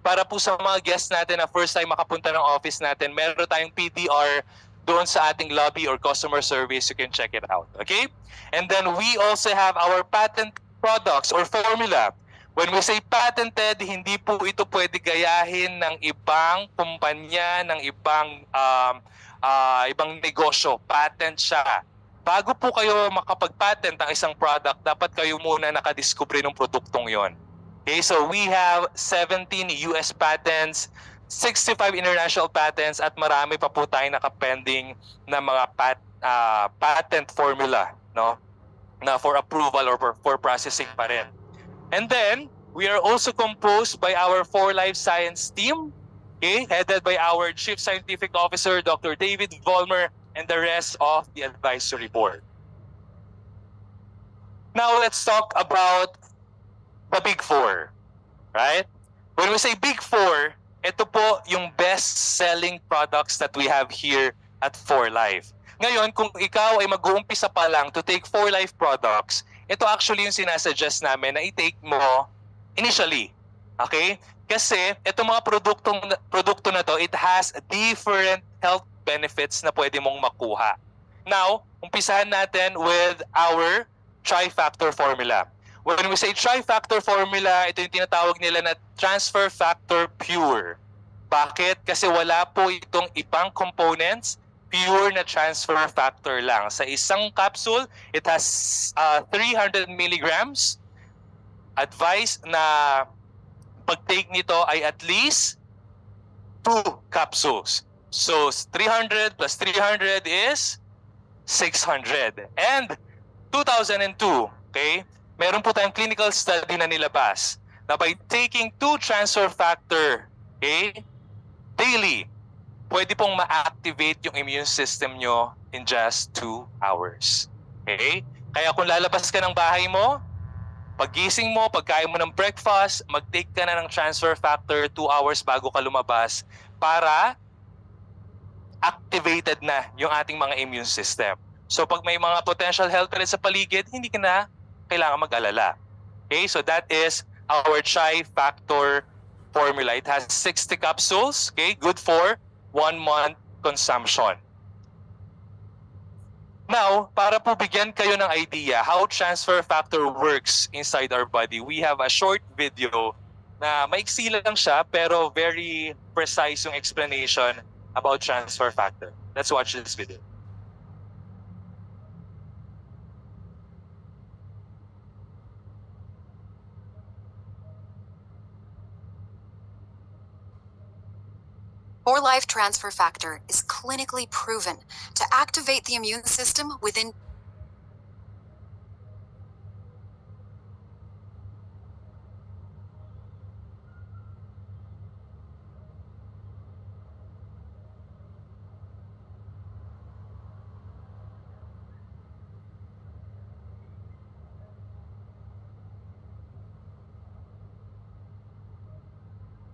Para po sa mga guests natin na first time makapunta ng office natin, meron tayong PDR doon sa ating lobby or customer service. You can check it out. Okay? And then we also have our patent products or formula. When we say patented, hindi po ito pwede gayahin ng ibang kumpanya, ng ibang negosyo. Patent siya. Bago po kayo makapag-patent ng isang product, dapat kayo muna nakadiskubre ng produktong yon. Okay, so we have 17 US patents, 65 international patents, at marami pa po tayong nakapending na mga patent formula, no? Na for approval or for processing pa rin. And then, we are also composed by our 4Life Science team, okay, headed by our Chief Scientific Officer, Dr. David Vollmer, and the rest of the advisory board. Now, let's talk about the Big Four, right? When we say Big Four, ito po yung best-selling products that we have here at 4Life. Ngayon, kung ikaw ay mag-uumpisa pa lang to take 4Life products, ito actually yung sinasuggest namin na i-take mo initially. Okay? Kasi itong mga produkto na to, it has different health benefits na pwede mong makuha. Now, umpisahan natin with our trifactor formula. When we say trifactor formula, ito yung tinatawag nila na transfer factor pure. Bakit? Kasi wala po itong ibang components, pure na transfer factor lang. Sa isang capsule, it has 300 milligrams. Advice na pag-take nito ay at least 2 capsules. So 300 plus 300 is 600. And 2002, okay, meron po tayong clinical study na nilabas na by taking 2 transfer factor, okay, daily, pwede pong ma-activate yung immune system nyo in just 2 hours. Okay? Kaya kung lalabas ka ng bahay mo, paggising mo, pagkain mo ng breakfast, mag-take ka na ng transfer factor 2 hours bago ka lumabas para activated na yung ating mga immune system. So pag may mga potential health threats sa paligid, hindi ka na kailangan mag-alala. Okay? So that is our tri-factor formula. It has 60 capsules, okay? Good for 1 month consumption. Now, para po bigyan kayo ng idea how transfer factor works inside our body, we have a short video na maiksi lang siya pero very precise yung explanation about transfer factor. Let's watch this video. For Life transfer factor is clinically proven to activate the immune system within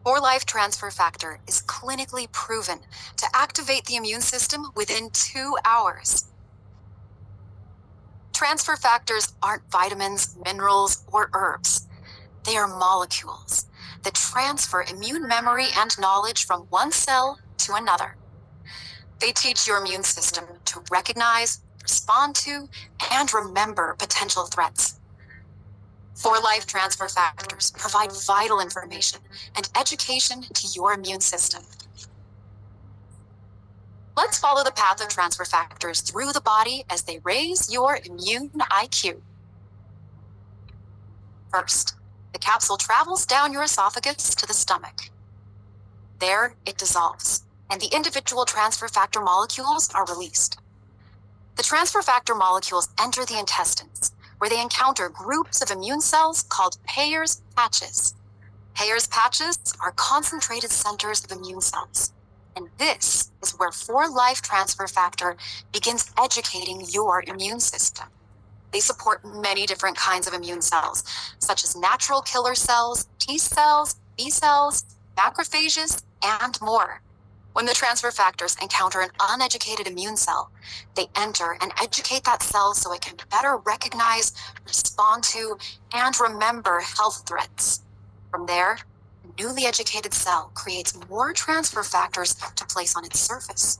For Life transfer factor is clinically proven to activate the immune system within 2 hours. Transfer factors aren't vitamins, minerals, or herbs. They are molecules that transfer immune memory and knowledge from one cell to another. They teach your immune system to recognize, respond to, and remember potential threats. For Life transfer factors provide vital information and education to your immune system. Let's follow the path of transfer factors through the body as they raise your immune IQ. First, the capsule travels down your esophagus to the stomach. There, it dissolves, and the individual transfer factor molecules are released. The transfer factor molecules enter the intestines, where they encounter groups of immune cells called Peyer's patches. Peyer's patches are concentrated centers of immune cells. And this is where For Life transfer factor begins educating your immune system. They support many different kinds of immune cells, such as natural killer cells, T cells, B cells, macrophages, and more. When the transfer factors encounter an uneducated immune cell, they enter and educate that cell so it can better recognize, respond to, and remember health threats. From there, the newly educated cell creates more transfer factors to place on its surface.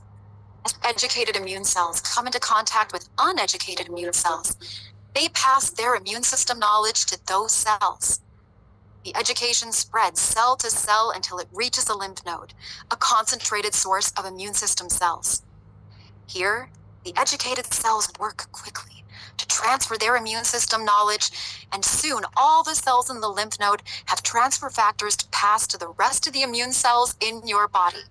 As educated immune cells come into contact with uneducated immune cells, they pass their immune system knowledge to those cells. The education spreads cell to cell until it reaches a lymph node, a concentrated source of immune system cells. Here, the educated cells work quickly to transfer their immune system knowledge, and soon all the cells in the lymph node have transfer factors to pass to the rest of the immune cells in your body.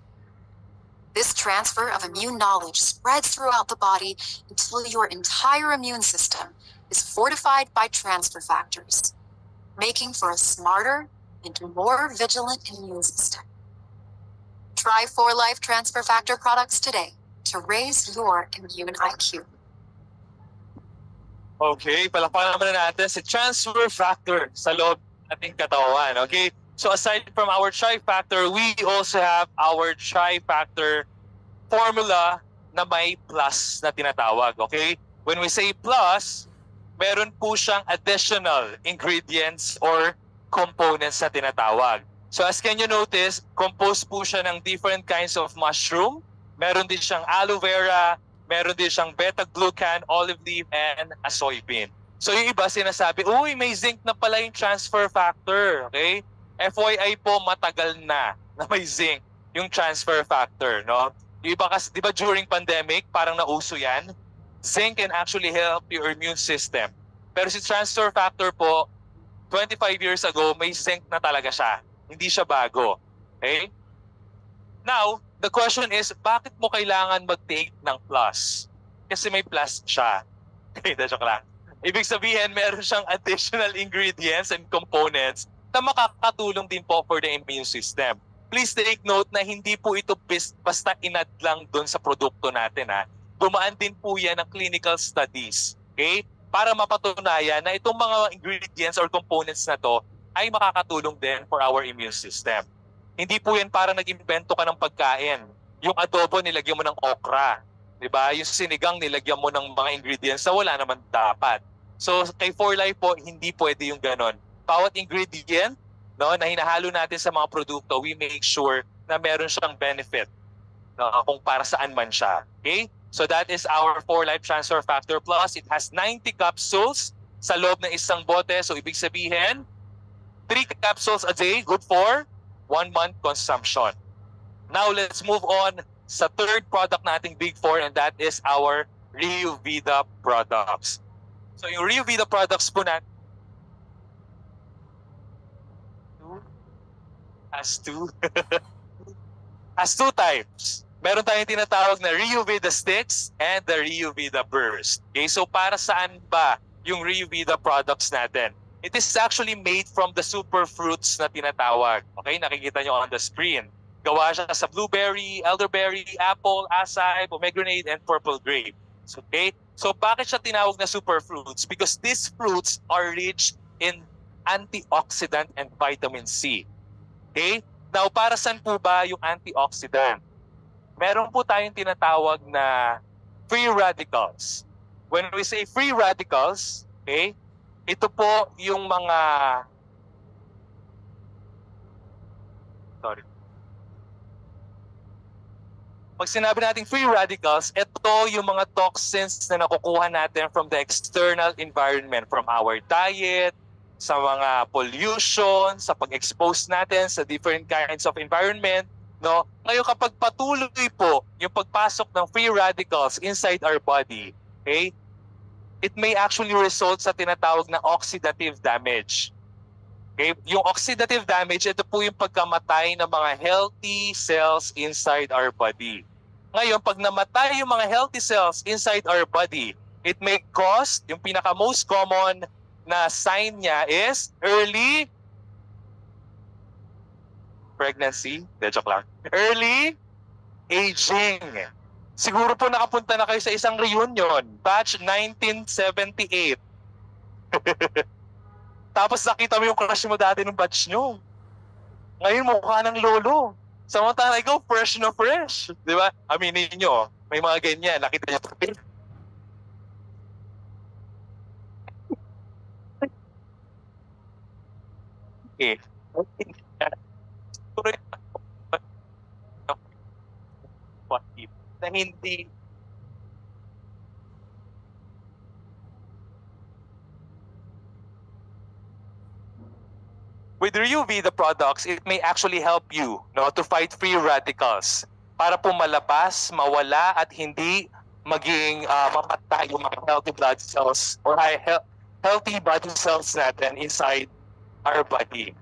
This transfer of immune knowledge spreads throughout the body until your entire immune system is fortified by transfer factors, making for a smarter and more vigilant immune system. Try For Life transfer factor products today to raise your immune IQ. Okay, palakpakan naman natin si transfer factor sa loob ating katawan. Okay? So aside from our tri-factor, we also have our tri-factor formula na may plus na tinatawag. Okay? When we say plus, meron po siyang additional ingredients or components na tinatawag. So as can you notice, composed po siya ng different kinds of mushroom. Meron din siyang aloe vera, meron din siyang beta-glucan, olive leaf, and a soybean. So yung iba sinasabi, uy, may zinc na pala yung transfer factor. Okay? FYI po, matagal na may zinc yung transfer factor. No? Yung iba kasi, di ba during pandemic, parang nauso yan? Zinc can actually help your immune system. Pero si transfer factor po, 25 years ago, may zinc na talaga siya. Hindi siya bago. Okay? Now, the question is, bakit mo kailangan mag-take ng plus? Kasi may plus siya. Okay, joke lang. Ibig sabihin, meron siyang additional ingredients and components na makakatulong din po for the immune system. Please take note na hindi po ito basta inad lang doon sa produkto natin. Dumaan din po yan ng clinical studies. Okay? Para mapatunayan na itong mga ingredients or components na to ay makakatulong din for our immune system. Hindi po yan para nag-invento ka ng pagkain. Yung adobo, nilagyan mo ng okra. Diba? Yung sinigang, nilagyan mo ng mga ingredients na wala naman dapat. So kay 4Life po, hindi pwede yung ganon. Bawat ingredient no, na hinahalo natin sa mga produkto, we make sure na meron siyang benefit no, kung para saan man siya. Okay? So that is our 4Life Transfer Factor Plus. It has 90 capsules sa loob ng isang bote. So ibig sabihin, 3 capsules a day, good for 1 month consumption. Now let's move on sa third product nating Big Four, and that is our Rio Vida products. So yung Rio Vida products po natin has two types. Meron tayong tinatawag na Rio Vida Sticks and the Rio Vida Burst. Okay, so para saan ba yung Rio Vida products natin? It is actually made from the superfruits na tinatawag. Okay, nakikita nyo on the screen. Gawa siya sa blueberry, elderberry, apple, acai, pomegranate, and purple grape. Okay? So bakit siya tinawag na superfruits? Because these fruits are rich in antioxidant and vitamin C. Okay? Now, para saan po ba yung antioxidant? Meron po tayong tinatawag na free radicals. When we say free radicals, okay, ito po yung mga pag sinabi natin free radicals, ito yung mga toxins na nakukuha natin from the external environment, from our diet, sa mga pollution, sa pag-expose natin sa different kinds of environment. No? Ngayon kapag patuloy po yung pagpasok ng free radicals inside our body, okay, it may actually result sa tinatawag na oxidative damage. Okay? Yung oxidative damage, ito po yung pagkamatay ng mga healthy cells inside our body. Ngayon, pag namatay yung mga healthy cells inside our body, it may cause, yung pinaka-most common na sign niya is early pregnancy. Joke lang. Early aging. Siguro po nakapunta na kayo sa isang reunion, batch 1978. Tapos nakita mo yung crush mo dati ng batch nyo. Ngayon mukha ng lolo. Samantala ikaw, fresh na fresh. Di ba? Aminin nyo, may mga ganyan. Nakita nyo. Okay. Na hindi with Rio Vida products, it may actually help you no, to fight free radicals para po malapas, mawala at hindi maging mapatay yung mga healthy blood cells or healthy body cells natin inside our body.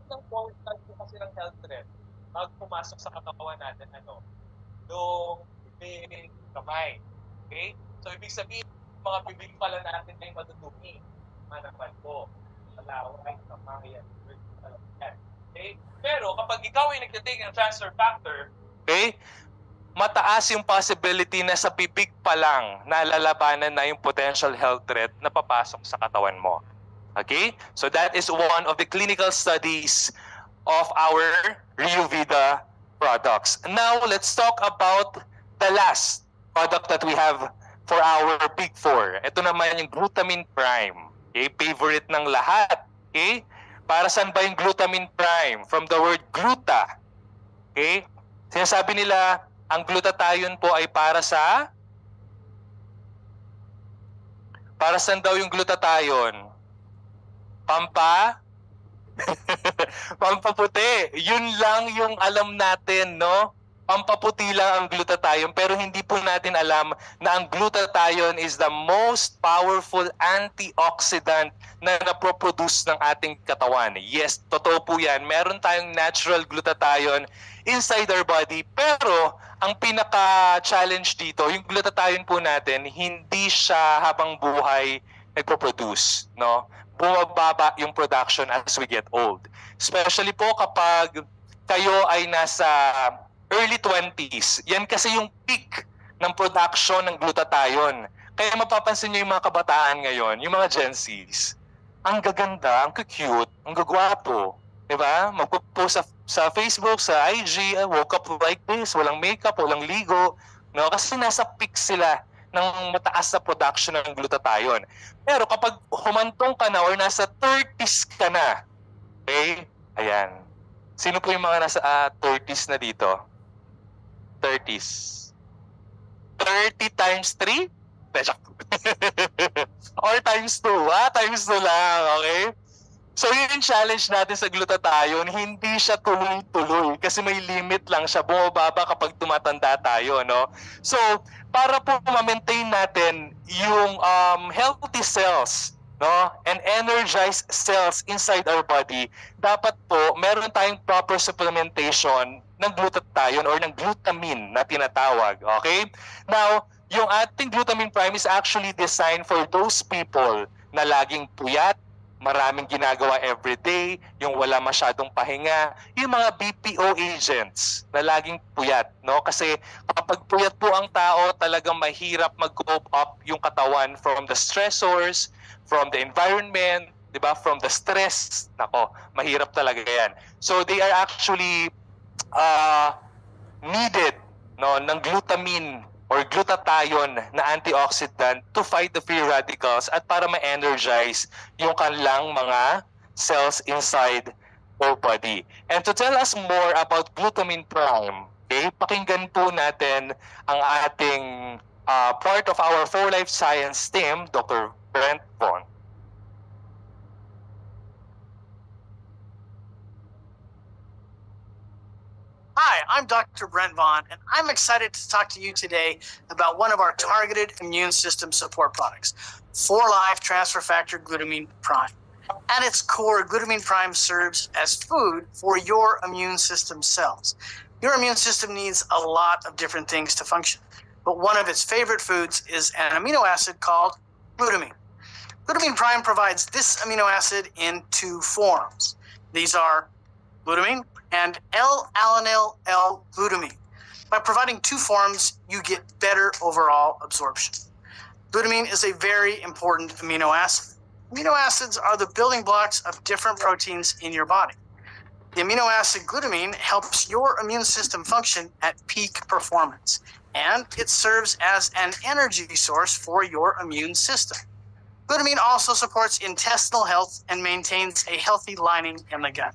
Ang important po kasi ng health trend, bago pumasok sa katawan natin, yung bibig, kamay. Okay? So, ibig sabihin, mga bibig pala natin ay madudumi. Manapan po. Malaway, kamay, Okay? Pero kapag ikaw ay nagtitake ng transfer factor, okay, mataas yung possibility na sa bibig pa lang nalalabanan na yung potential health threat na papasok sa katawan mo. Okay? So that is one of the clinical studies of our RioVida products. Now, let's talk about the last product that we have for our Big Four. Ito naman yung Glutamine Prime. Okay? Favorite ng lahat. Okay? Para saan ba yung Glutamine Prime? From the word gluta. Okay? Sinasabi nila, ang glutathione po ay para saan daw yung glutathione? Pampaputi. Yun lang yung alam natin, no? Pampaputi lang ang glutathione, pero hindi po natin alam na ang glutathione is the most powerful antioxidant na naproproduce ng ating katawan. Yes, totoo po yan. Meron tayong natural glutathione inside our body, pero ang pinaka-challenge dito, yung glutathione po natin, hindi siya habang buhay nagpo-produce, no? Bumababa yung production as we get old. Especially po kapag kayo ay nasa early 20s. Yan kasi yung peak ng production ng glutathione. Kaya mapapansin nyo yung mga kabataan ngayon, yung mga Gen Zs, ang gaganda, ang cute, ang gagwapo. Diba? Magpo-post sa Facebook, sa IG, woke up like this, walang makeup, walang ligo. No? Kasi nasa peak sila ng mataas na production ng glutathione. Pero kapag humantong ka na or nasa 30s ka na, okay? Ayan. Sino po yung mga nasa 30s na dito? 30s. 30 times 3? Or times 2, times 2 lang, okay? So yun yung challenge natin sa glutathione, hindi siya tuloy-tuloy kasi may limit lang siya, bumababa kapag tumatanda tayo, no? So, para po ma-maintain natin yung healthy cells, no, and energized cells inside our body, dapat po meron tayong proper supplementation ng glutathione or ng glutamine na tinatawag, okay? Now, yung ating Glutamine Prime is actually designed for those people na laging puyat, maraming ginagawa everyday, yung wala masyadong pahinga, yung mga BPO agents na laging puyat, no? Kasi kapag puyat po ang tao, talagang mahirap mag-cope up yung katawan from the stressors, from the environment, di ba? From the stress. Nako, mahirap talaga yan. So they are actually needed, no, ng glutamine or glutathione na antioxidant to fight the free radicals at para ma-energize yung kanilang mga cells inside our body. And to tell us more about Glutamine Prime, okay, pakinggan po natin ang ating part of our For Life Science team, Dr. Brent Von. Hi, I'm Dr. Brent Vaughn, and I'm excited to talk to you today about one of our targeted immune system support products, For Life Transfer Factor Glutamine Prime. At its core, Glutamine Prime serves as food for your immune system cells. Your immune system needs a lot of different things to function, but one of its favorite foods is an amino acid called glutamine. Glutamine Prime provides this amino acid in two forms. These are glutamine and L-alanine L-glutamine. By providing two forms, you get better overall absorption. Glutamine is a very important amino acid. Amino acids are the building blocks of different proteins in your body. The amino acid glutamine helps your immune system function at peak performance, and it serves as an energy source for your immune system. Glutamine also supports intestinal health and maintains a healthy lining in the gut.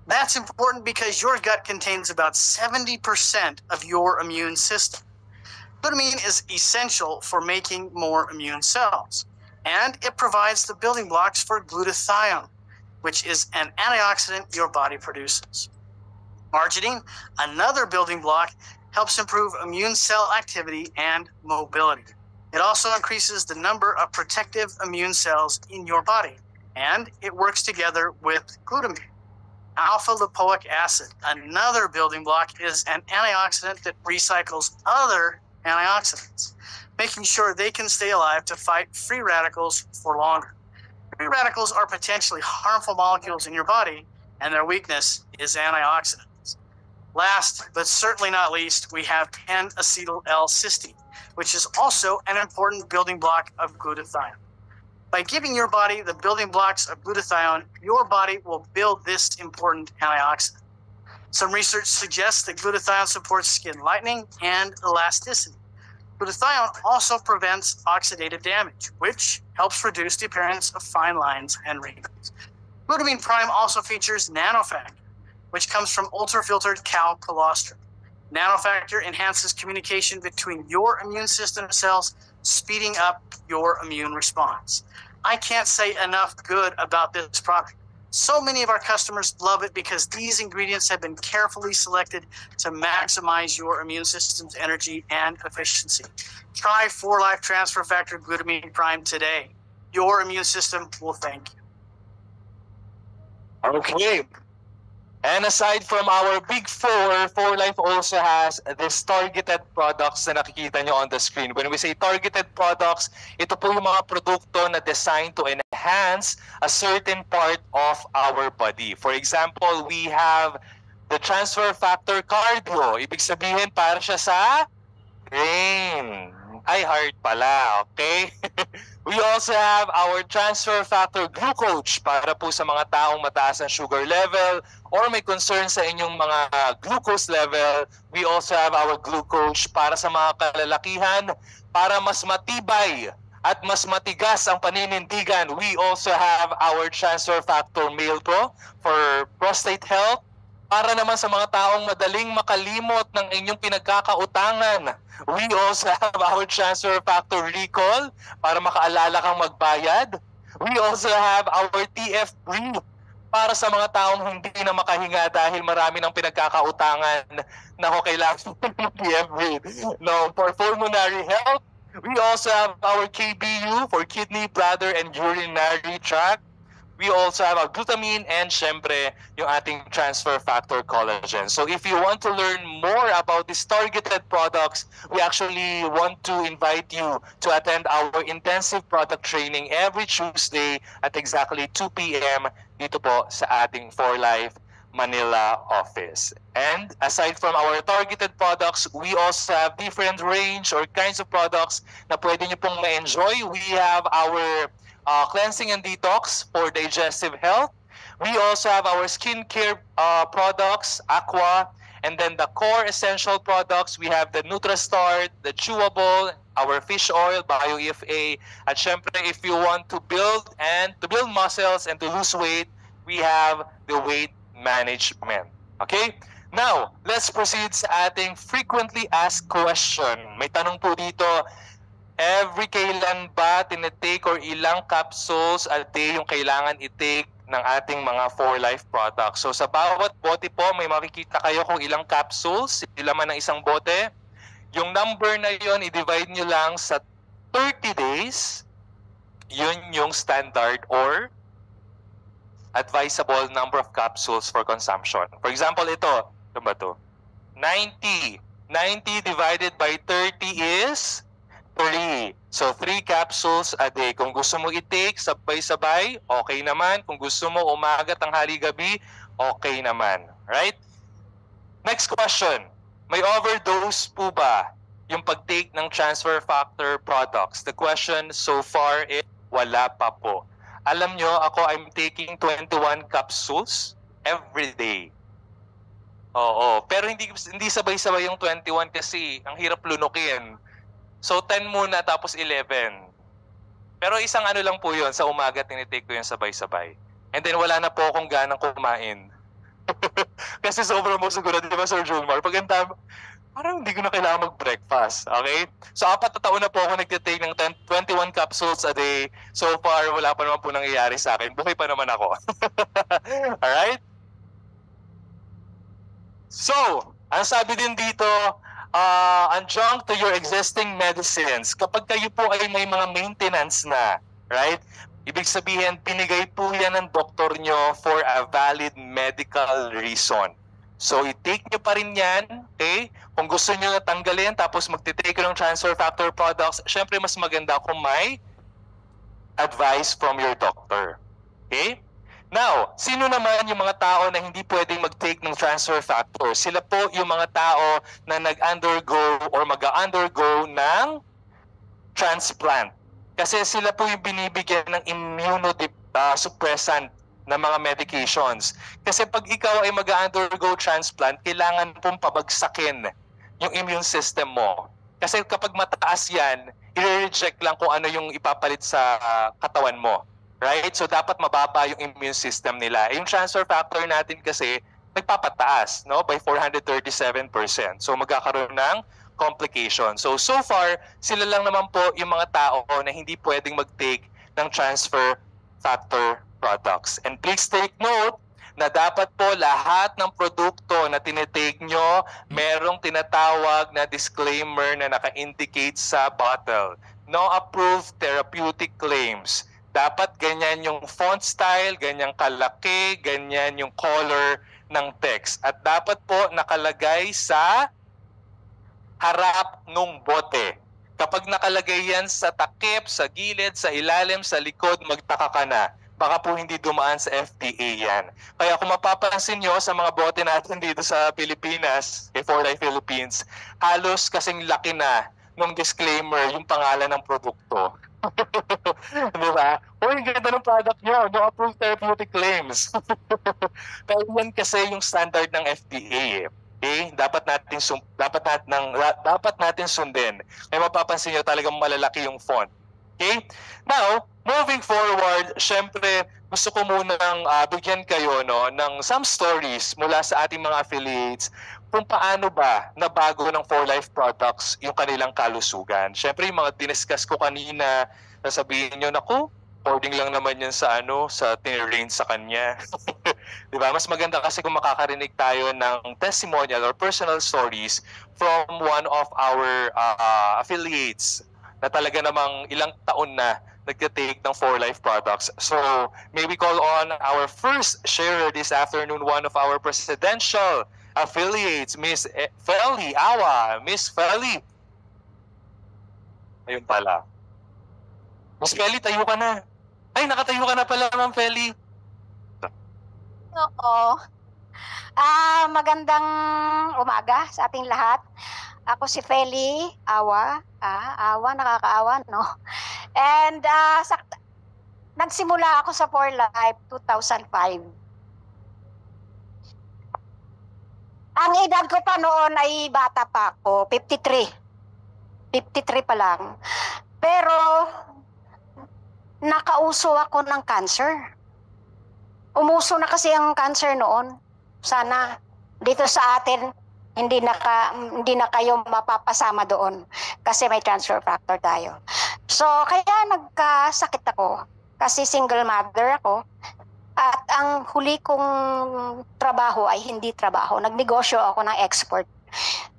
That's important because your gut contains about 70% of your immune system. Glutamine is essential for making more immune cells, and it provides the building blocks for glutathione, which is an antioxidant your body produces. Arginine, another building block, helps improve immune cell activity and mobility. It also increases the number of protective immune cells in your body, and it works together with glutamine. Alpha-lipoic acid, another building block, is an antioxidant that recycles other antioxidants, making sure they can stay alive to fight free radicals for longer. Free radicals are potentially harmful molecules in your body, and their weakness is antioxidants. Last, but certainly not least, we have N-acetyl-L-cysteine, which is also an important building block of glutathione. By giving your body the building blocks of glutathione, your body will build this important antioxidant. Some research suggests that glutathione supports skin lightening and elasticity. Glutathione also prevents oxidative damage, which helps reduce the appearance of fine lines and wrinkles. Glutamine prime also features nanofactor, which comes from ultrafiltered cow colostrum. Nanofactor enhances communication between your immune system cells, speeding up your immune response. I can't say enough good about this product. So many of our customers love it because these ingredients have been carefully selected to maximize your immune system's energy and efficiency. Try 4-Life Transfer Factor Glutamine Prime today. Your immune system will thank you. Okay. And aside from our big four, 4Life also has this targeted products na nakikita nyo on the screen. When we say targeted products, ito po yung mga produkto na designed to enhance a certain part of our body. For example, we have the transfer factor cardio. Ibig sabihin, para siya sa brain. Ay, heart pala, okay? We also have our transfer factor glucose para po sa mga taong mataas ang sugar level or may concern sa inyong mga glucose level. We also have our glucose para sa mga kalalakihan para mas matibay at mas matigas ang paninindigan. We also have our transfer factor male pro for prostate health para naman sa mga taong madaling makalimot ng inyong pinagkakautangan. We also have our transfer factor recall para makaalala kang magbayad. We also have our TF3 para sa mga taong hindi na makahinga dahil marami ng pinagkakautangan na kailangan ng TF3. No, for pulmonary health, we also have our KBU for kidney, bladder, and urinary tract. We also have our glutamine and syempre yung ating transfer factor collagen. So if you want to learn more about these targeted products, we actually want to invite you to attend our intensive product training every Tuesday at exactly 2 p.m. dito po sa ating 4Life Manila office. And aside from our targeted products, we also have different range or kinds of products na pwede nyo pong ma-enjoy. We have our cleansing and detox for digestive health. We also have our skincare products, Aqua, and then the core essential products. We have the NutraStart, the chewable, our fish oil, BioEFA, at syempre if you want to build muscles and to lose weight, we have the weight management. Okay? Now, let's proceed sa ating frequently asked question. May tanong po dito, every kailan ba tinitake or ilang capsules a day yung kailangan i-take ng ating mga 4Life products? So sa bawat bote po, may makikita kayo kung ilang capsules, ilaman ng isang bote. Yung number na yon i-divide nyo lang sa 30 days. Yun yung standard or advisable number of capsules for consumption. For example, ito ba to? 90. 90 divided by 30 is 3. So, 3 capsules a day. Kung gusto mo i-take sabay-sabay, okay naman. Kung gusto mo umaga, tanghali, gabi, okay naman. Right? Next question. May overdose po ba yung pag-take ng transfer factor products? The question so far is wala pa po. Alam nyo, ako, I'm taking 21 capsules every day. Oo. Pero hindi sabay-sabay yung 21 kasi ang hirap lunukin. So 10 muna tapos 11. Pero isang ano lang po yun, sa umaga tinitake ko yung sabay-sabay. And then wala na po akong ganang kumain. Kasi sobrang mo siguro, di ba Sir Julmar? Pag parang hindi ko na kailangan mag-breakfast. Okay? So 4 na taon na po ako nagtitake ng 21 capsules a day. So far, wala pa naman po nangyayari sa akin. Buhay pa naman ako. Alright? So, ang sabi din dito, adjunct to your existing medicines. Kapag kayo po ay may mga maintenance na, right? Ibig sabihin, pinigay po yan ng doktor nyo for a valid medical reason. So, i-take nyo pa rin yan, okay? Kung gusto nyo tanggalin, tapos magtitake ng transfer factor products, syempre mas maganda kung may advice from your doctor. Okay? Now, sino naman yung mga tao na hindi pwedeng mag-take ng transfer factor? Sila po yung mga tao na nag-undergo or mag-undergo ng transplant. Kasi sila po yung binibigyan ng immunosuppressant na mga medications. Kasi pag ikaw ay mag-undergo transplant, kailangan pong pabagsakin yung immune system mo. Kasi kapag mataas yan, i-reject lang kung ano yung ipapalit sa katawan mo. Right? So dapat mababa yung immune system nila. Yung transfer factor natin kasi nagpapataas, no, by 437%. So magkakaroon ng complication. So far, sila lang naman po yung mga tao na hindi pwedeng mag-take ng transfer factor products. And please take note na dapat po lahat ng produkto na tinitake nyo, merong tinatawag na disclaimer na naka-indicate sa bottle. No approved therapeutic claims. Dapat ganyan yung font style, ganyang kalaki, ganyan yung color ng text. At dapat po nakalagay sa harap nung bote. Kapag nakalagay yan sa takip, sa gilid, sa ilalim, sa likod, magtaka ka na. Baka po hindi dumaan sa FDA yan. Kaya kung mapapansin nyo sa mga bote natin dito sa Pilipinas, For Life Philippines, halos kasing laki na nung disclaimer yung pangalan ng produkto. Diba? Uy, ganda ng product nyo. No approved therapeutic claims. Pero yan kasi yung standard ng FDA. Okay? Dapat natin sundin. May mapapansin nyo talagang malalaki yung font. Okay? Now, moving forward, syempre, gusto ko munang bigyan kayo ng some stories mula sa ating mga affiliates kung paano ba nabago ng 4Life products yung kanilang kalusugan. Syempre, yung mga diniscuss ko kanina, nasabihin nyo, naku, according lang naman yan sa tinirain sa kanya. Diba? Mas maganda kasi kung makakarinig tayo ng testimonial or personal stories from one of our affiliates na talaga namang ilang taon na nagtitake ng 4Life products. So, may we call on our first sharer this afternoon, one of our presidential affiliates, Miss Feli Awa. Miss Feli. Ayun pala. Miss Feli, tayo ka na. Ay, nakatayo ka na pala, Ma'am Feli. Oo. Magandang umaga sa ating lahat. Ako si Feli Awa. Awa, nakakaawa, no? And nagsimula ako sa 4Life 2005. Ang edad ko pa noon ay bata pa ako, 53. 53 pa lang. Pero nakauso ako ng cancer. Umuso na kasi ang cancer noon. Sana dito sa atin hindi na kayo mapapasama doon kasi may transfer factor tayo. So kaya nagkasakit ako kasi single mother ako at ang huli kong trabaho ay hindi trabaho. Nagnegosyo ako ng export.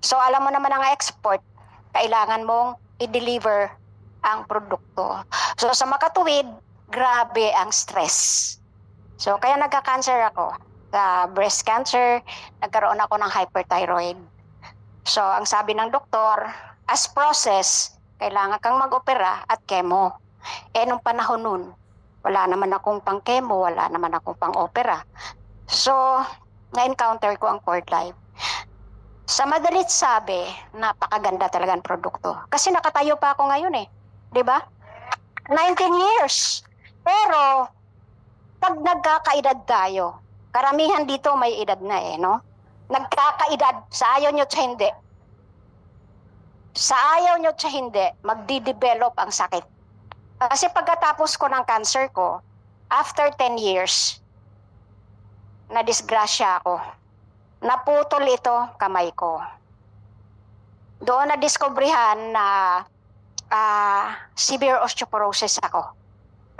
So alam mo naman ang export, kailangan mong i-deliver ang produkto. So sa makatuwid, grabe ang stress. So kaya nagka-cancer ako. Sa breast cancer, nagkaroon ako ng hyperthyroid. So ang sabi ng doktor, as process, kailangan kang mag-opera at chemo. Nung panahon nun, wala naman akong pang chemo, wala naman akong pang opera. So, na-encounter ko ang 4Life. Sa madalit sabi, napakaganda talaga ang produkto. Kasi nakatayo pa ako ngayon eh. 'Di ba? 19 years. Pero, pag nagkakaedad tayo, karamihan dito may edad na no? Nagkakaedad, sa ayaw nyo sa hindi. Sa ayaw nyo sa hindi, magdi-develop ang sakit. Kasi pagkatapos ko ng cancer ko, after 10 years, nadisgrasya ako. Naputol ito, kamay ko. Doon na-discoveryhan na severe osteoporosis ako.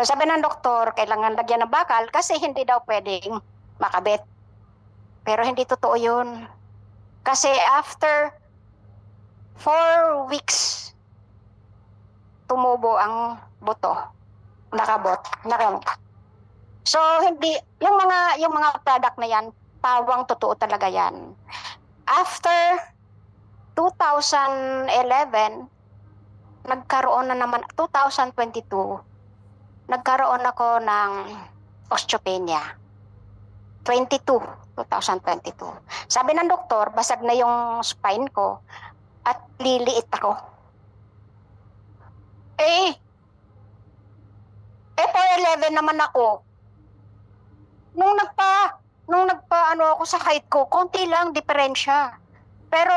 So sabi ng doktor, kailangan lagyan ng bakal kasi hindi daw pwedeng makabit. Pero hindi totoo yun. Kasi after 4 weeks, tumubo ang buto. Nakabot. So hindi, yung mga product na yan, pawang totoo talaga yan. After 2011, nagkaroon na naman, 2022, nagkaroon ako ng osteopenia. 2022. Sabi ng doktor, basag na yung spine ko at liliit ako. For 11 naman ako. Nung nagpa ano ako sa height ko, konti lang diferensya. Pero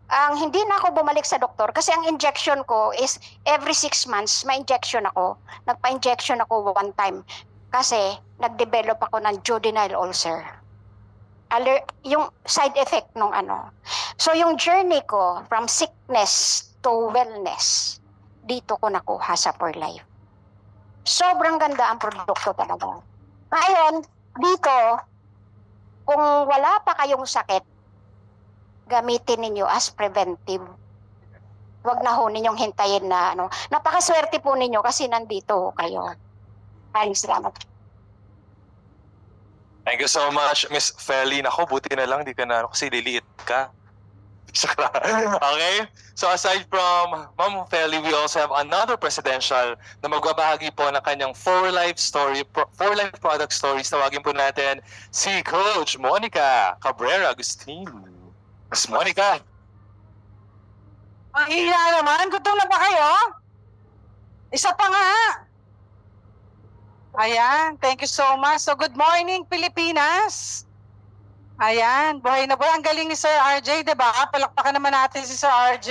ang hindi na ako bumalik sa doktor kasi ang injection ko is every 6 months may injection ako. Nagpa-injection ako one time kasi nag-develop ako ng duodenal ulcer. Yung side effect nung ano. So yung journey ko from sickness to wellness, dito ko nakuha sa For Life. Sobrang ganda ang produkto talaga. Ngayon, dito, kung wala pa kayong sakit, gamitin ninyo as preventive. Huwag na ho ninyong hintayin na ano. Napakaswerte po ninyo kasi nandito kayo. Maraming salamat. Thank you so much, Miss Feli. Nako, buti na lang, di ka na, kasi liliit ka. Okay? So aside from Ma'am Feli, we also have another presidential na magbabahagi po ng kanyang For Life product stories. Tawagin po natin si Coach Monica Cabrera Agustin. Miss Monica. Ang hina naman, gutom na ba kayo? Isa pa nga. Ayan, thank you so much. So good morning, Pilipinas. Ayan, buhay na buhay. Ang galing ni Sir RJ, diba? Palakpakan naman natin si Sir RJ.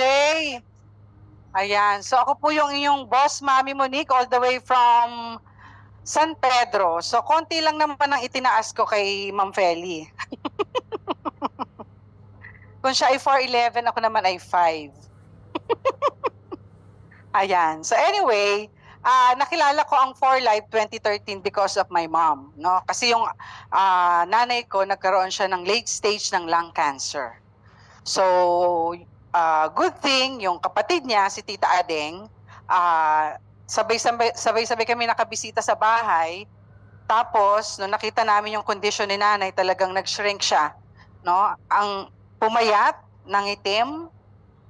Ayan, so ako po yung inyong boss, Mami Monique, all the way from San Pedro. So konti lang naman ang itinaas ko kay Ma'am Feli. Kung siya ay 4'11", ako naman ay 5. Ayan, so anyway, nakilala ko ang For Life 2013 because of my mom, no? Kasi yung nanay ko nagkaroon siya ng late stage ng lung cancer. So, good thing yung kapatid niya si Tita Adeng, sabay-sabay kami nakabisita sa bahay. Tapos, nung nakita namin yung condition ni nanay, talagang nag-shrink siya, no? Ang pumayat ng itim,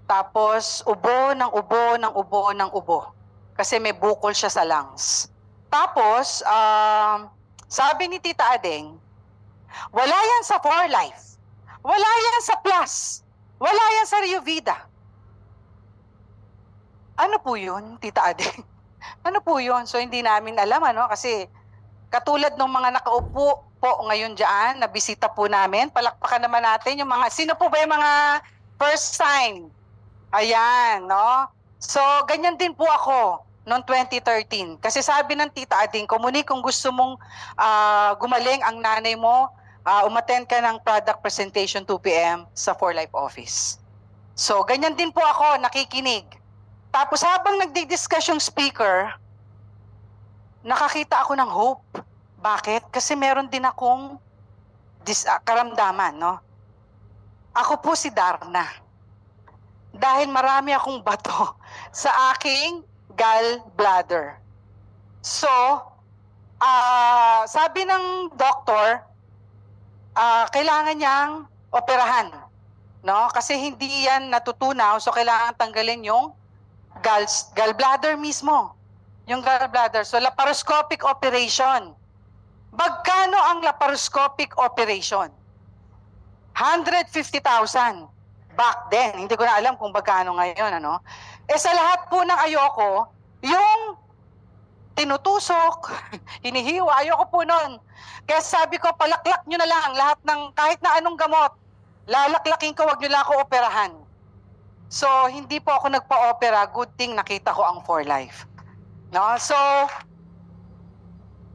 tapos ubo ng ubo ng ubo ng ubo. Kasi may bukol siya sa lungs. Tapos, sabi ni Tita Adeng, wala yan sa For Life. Wala yan sa Plus. Wala yan sa Rio Vida. Ano po yun, Tita Adeng? Ano po yun? So, hindi namin alam, ano? Kasi, katulad ng mga nakaupo po ngayon dyan, nabisita po namin, palakpakan naman natin yung mga, sino po ba yung mga first time? Ayan, no? So, ganyan din po ako noong 2013. Kasi sabi ng Tita Ading, kung gusto mong gumaling ang nanay mo, umattend ka ng product presentation 2 p.m. sa For Life office. So, ganyan din po ako, nakikinig. Tapos habang nagdi-discuss yung speaker, nakakita ako ng hope. Bakit? Kasi meron din akong karamdaman, no? Ako po si Darna. Dahil marami akong bato sa aking gallbladder. So, sabi ng doktor, kailangan niyang operahan, no? Kasi hindi yan natutunaw, so kailangan tanggalin yung gallbladder mismo. Yung gallbladder. So, laparoscopic operation. Magkano ang laparoscopic operation? 150,000 back then. Hindi ko na alam kung magkano ngayon, ano? Sa lahat po ng ayoko, yung tinutusok, hinihiwa, ayoko po nun. Kaya sabi ko, palaklak nyo na lang lahat ng kahit na anong gamot. Lalaklakin ko, wag nyo lang ako operahan. So, hindi po ako nagpa-opera. Good thing nakita ko ang For Life. No? So,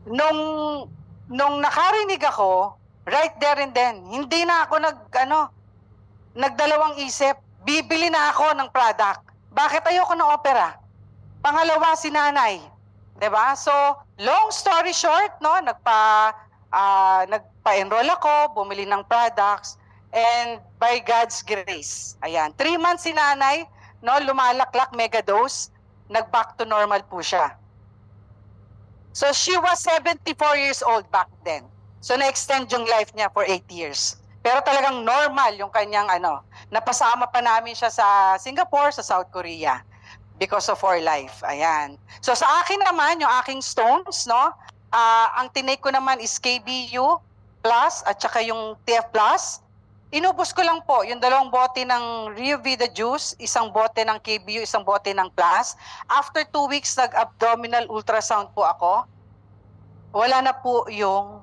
nung nakarinig ako, right there and then, hindi na ako nagdalawang isip, bibili na ako ng product. Bakit ayoko ng opera? Pangalawa, si nanay. 'Di ba? So, long story short, no, nagpa-enroll ako, bumili ng products, and by God's grace, ayan, 3 months si nanay, no, lumalaklak, mega dose, nag-back to normal po siya. So, she was 74 years old back then. So, na-extend yung life niya for 8 years. Pero talagang normal yung kanyang napasama pa namin siya sa Singapore, sa South Korea because of For Life. Ayan. So sa akin naman, yung aking stones, no? Ang tinake ko naman is KBU Plus at saka yung TF Plus. Inubos ko lang po yung 2 bote ng Rio Vida Juice, isang bote ng KBU, isang bote ng Plus. After 2 weeks, nag-abdominal ultrasound po ako. Wala na po yung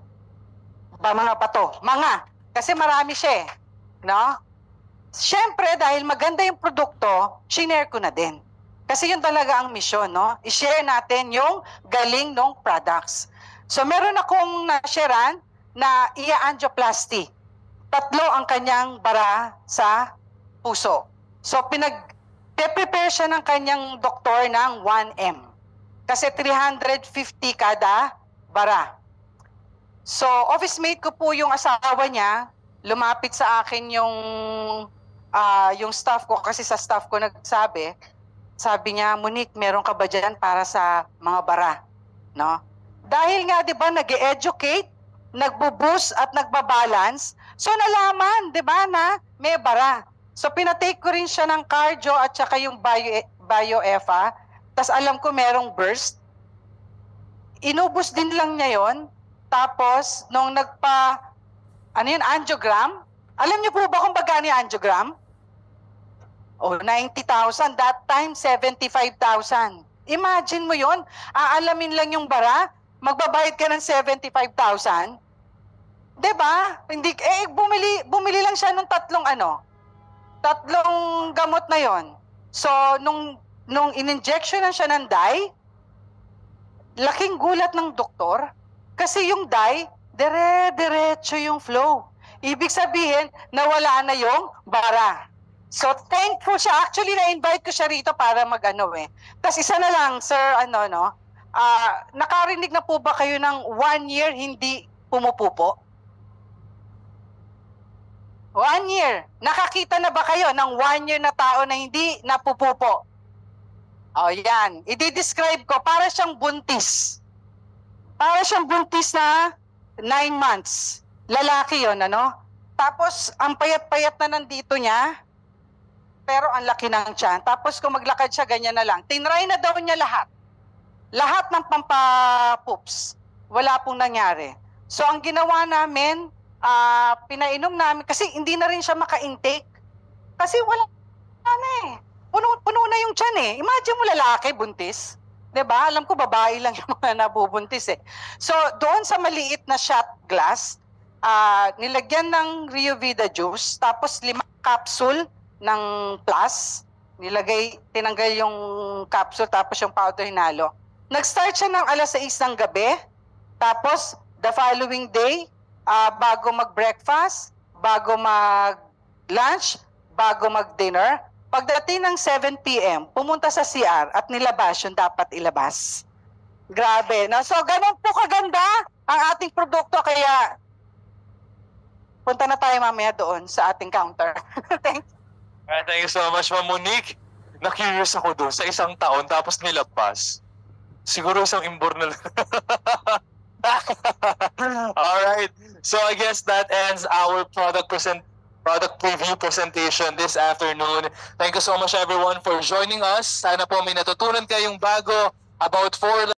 mga bato. Kasi marami siya no? Siyempre, dahil maganda yung produkto, shinare ko na din. Kasi yun talaga ang mission, no? I-share natin yung galing ng products. So, meron akong na-sharean na ia-angioplasty. 3 ang kanyang bara sa puso. So, pinag-prepare siya ng kanyang doktor ng 1M. Kasi 350 kada bara. So, office mate ko po yung asawa niya. Lumapit sa akin yung staff ko, kasi sa staff ko nagsabi, sabi niya, Monique, meron ka ba dyan para sa mga bara? No? Dahil nga, di ba, nag-educate, nagbo-boost at nagbabalance, so nalaman, di ba, na may bara. So pinatake ko rin siya ng cardio at saka yung bio-EFA, tas alam ko merong burst. Inubos din lang niya yon. Tapos, nung angiogram, alam niyo po ba kung magkano yung angiogram? 90,000. That time, 75,000. Imagine mo yon, aalamin lang yung bara, magbabayad ka ng 75,000. 'Di ba? Hindi bumili lang siya ng 3 gamot na 'yon. So nung in-injection na siya ng dye, laking gulat ng doktor kasi yung dye diretso yung flow. Ibig sabihin, nawala na yung bara. So thankful siya. Actually, na-invite ko siya rito para Tapos isa na lang, sir, nakarinig na po ba kayo ng 1 year hindi pumupupo? 1 year. Nakakita na ba kayo ng 1 year na tao na hindi napupupo? O yan. I-describe ko, para siyang buntis. Para siyang buntis na 9 months. Lalaki yon, Tapos, ang payat-payat na nandito niya, pero ang laki ng tiyan. Tapos kung maglakad siya, ganyan na lang. Tinry na daw niya lahat. Lahat ng pampapoops. Wala pong nangyari. So ang ginawa namin, pinainom namin, kasi hindi na rin siya maka-intake. Kasi wala na Puno na yung tiyan Imagine mo lalaki, buntis. 'Di ba? Alam ko babae lang yung mga nabubuntis So doon sa maliit na shot glass, nilagyan ng Rio Vida Juice, tapos 5 capsule ng Plus, tinanggal yung capsule tapos yung powder hinalo. Nag-start siya ng 6:00 ng gabi, tapos the following day, bago mag-breakfast, bago mag-lunch, bago mag-dinner, pagdating ng 7 p.m., pumunta sa CR at nilabas yung dapat ilabas. Grabe, no? So ganun po kaganda ang ating produkto, kaya punta na tayo mamaya doon sa ating counter. Thank you. Thank you so much, Ma'am Monique. Na-curious ako doon sa 1 taon tapos nilabas. Siguro isang imbor na lang. Alright. So I guess that ends our product preview presentation this afternoon. Thank you so much everyone for joining us. Sana po may natutunan kayong bago about 4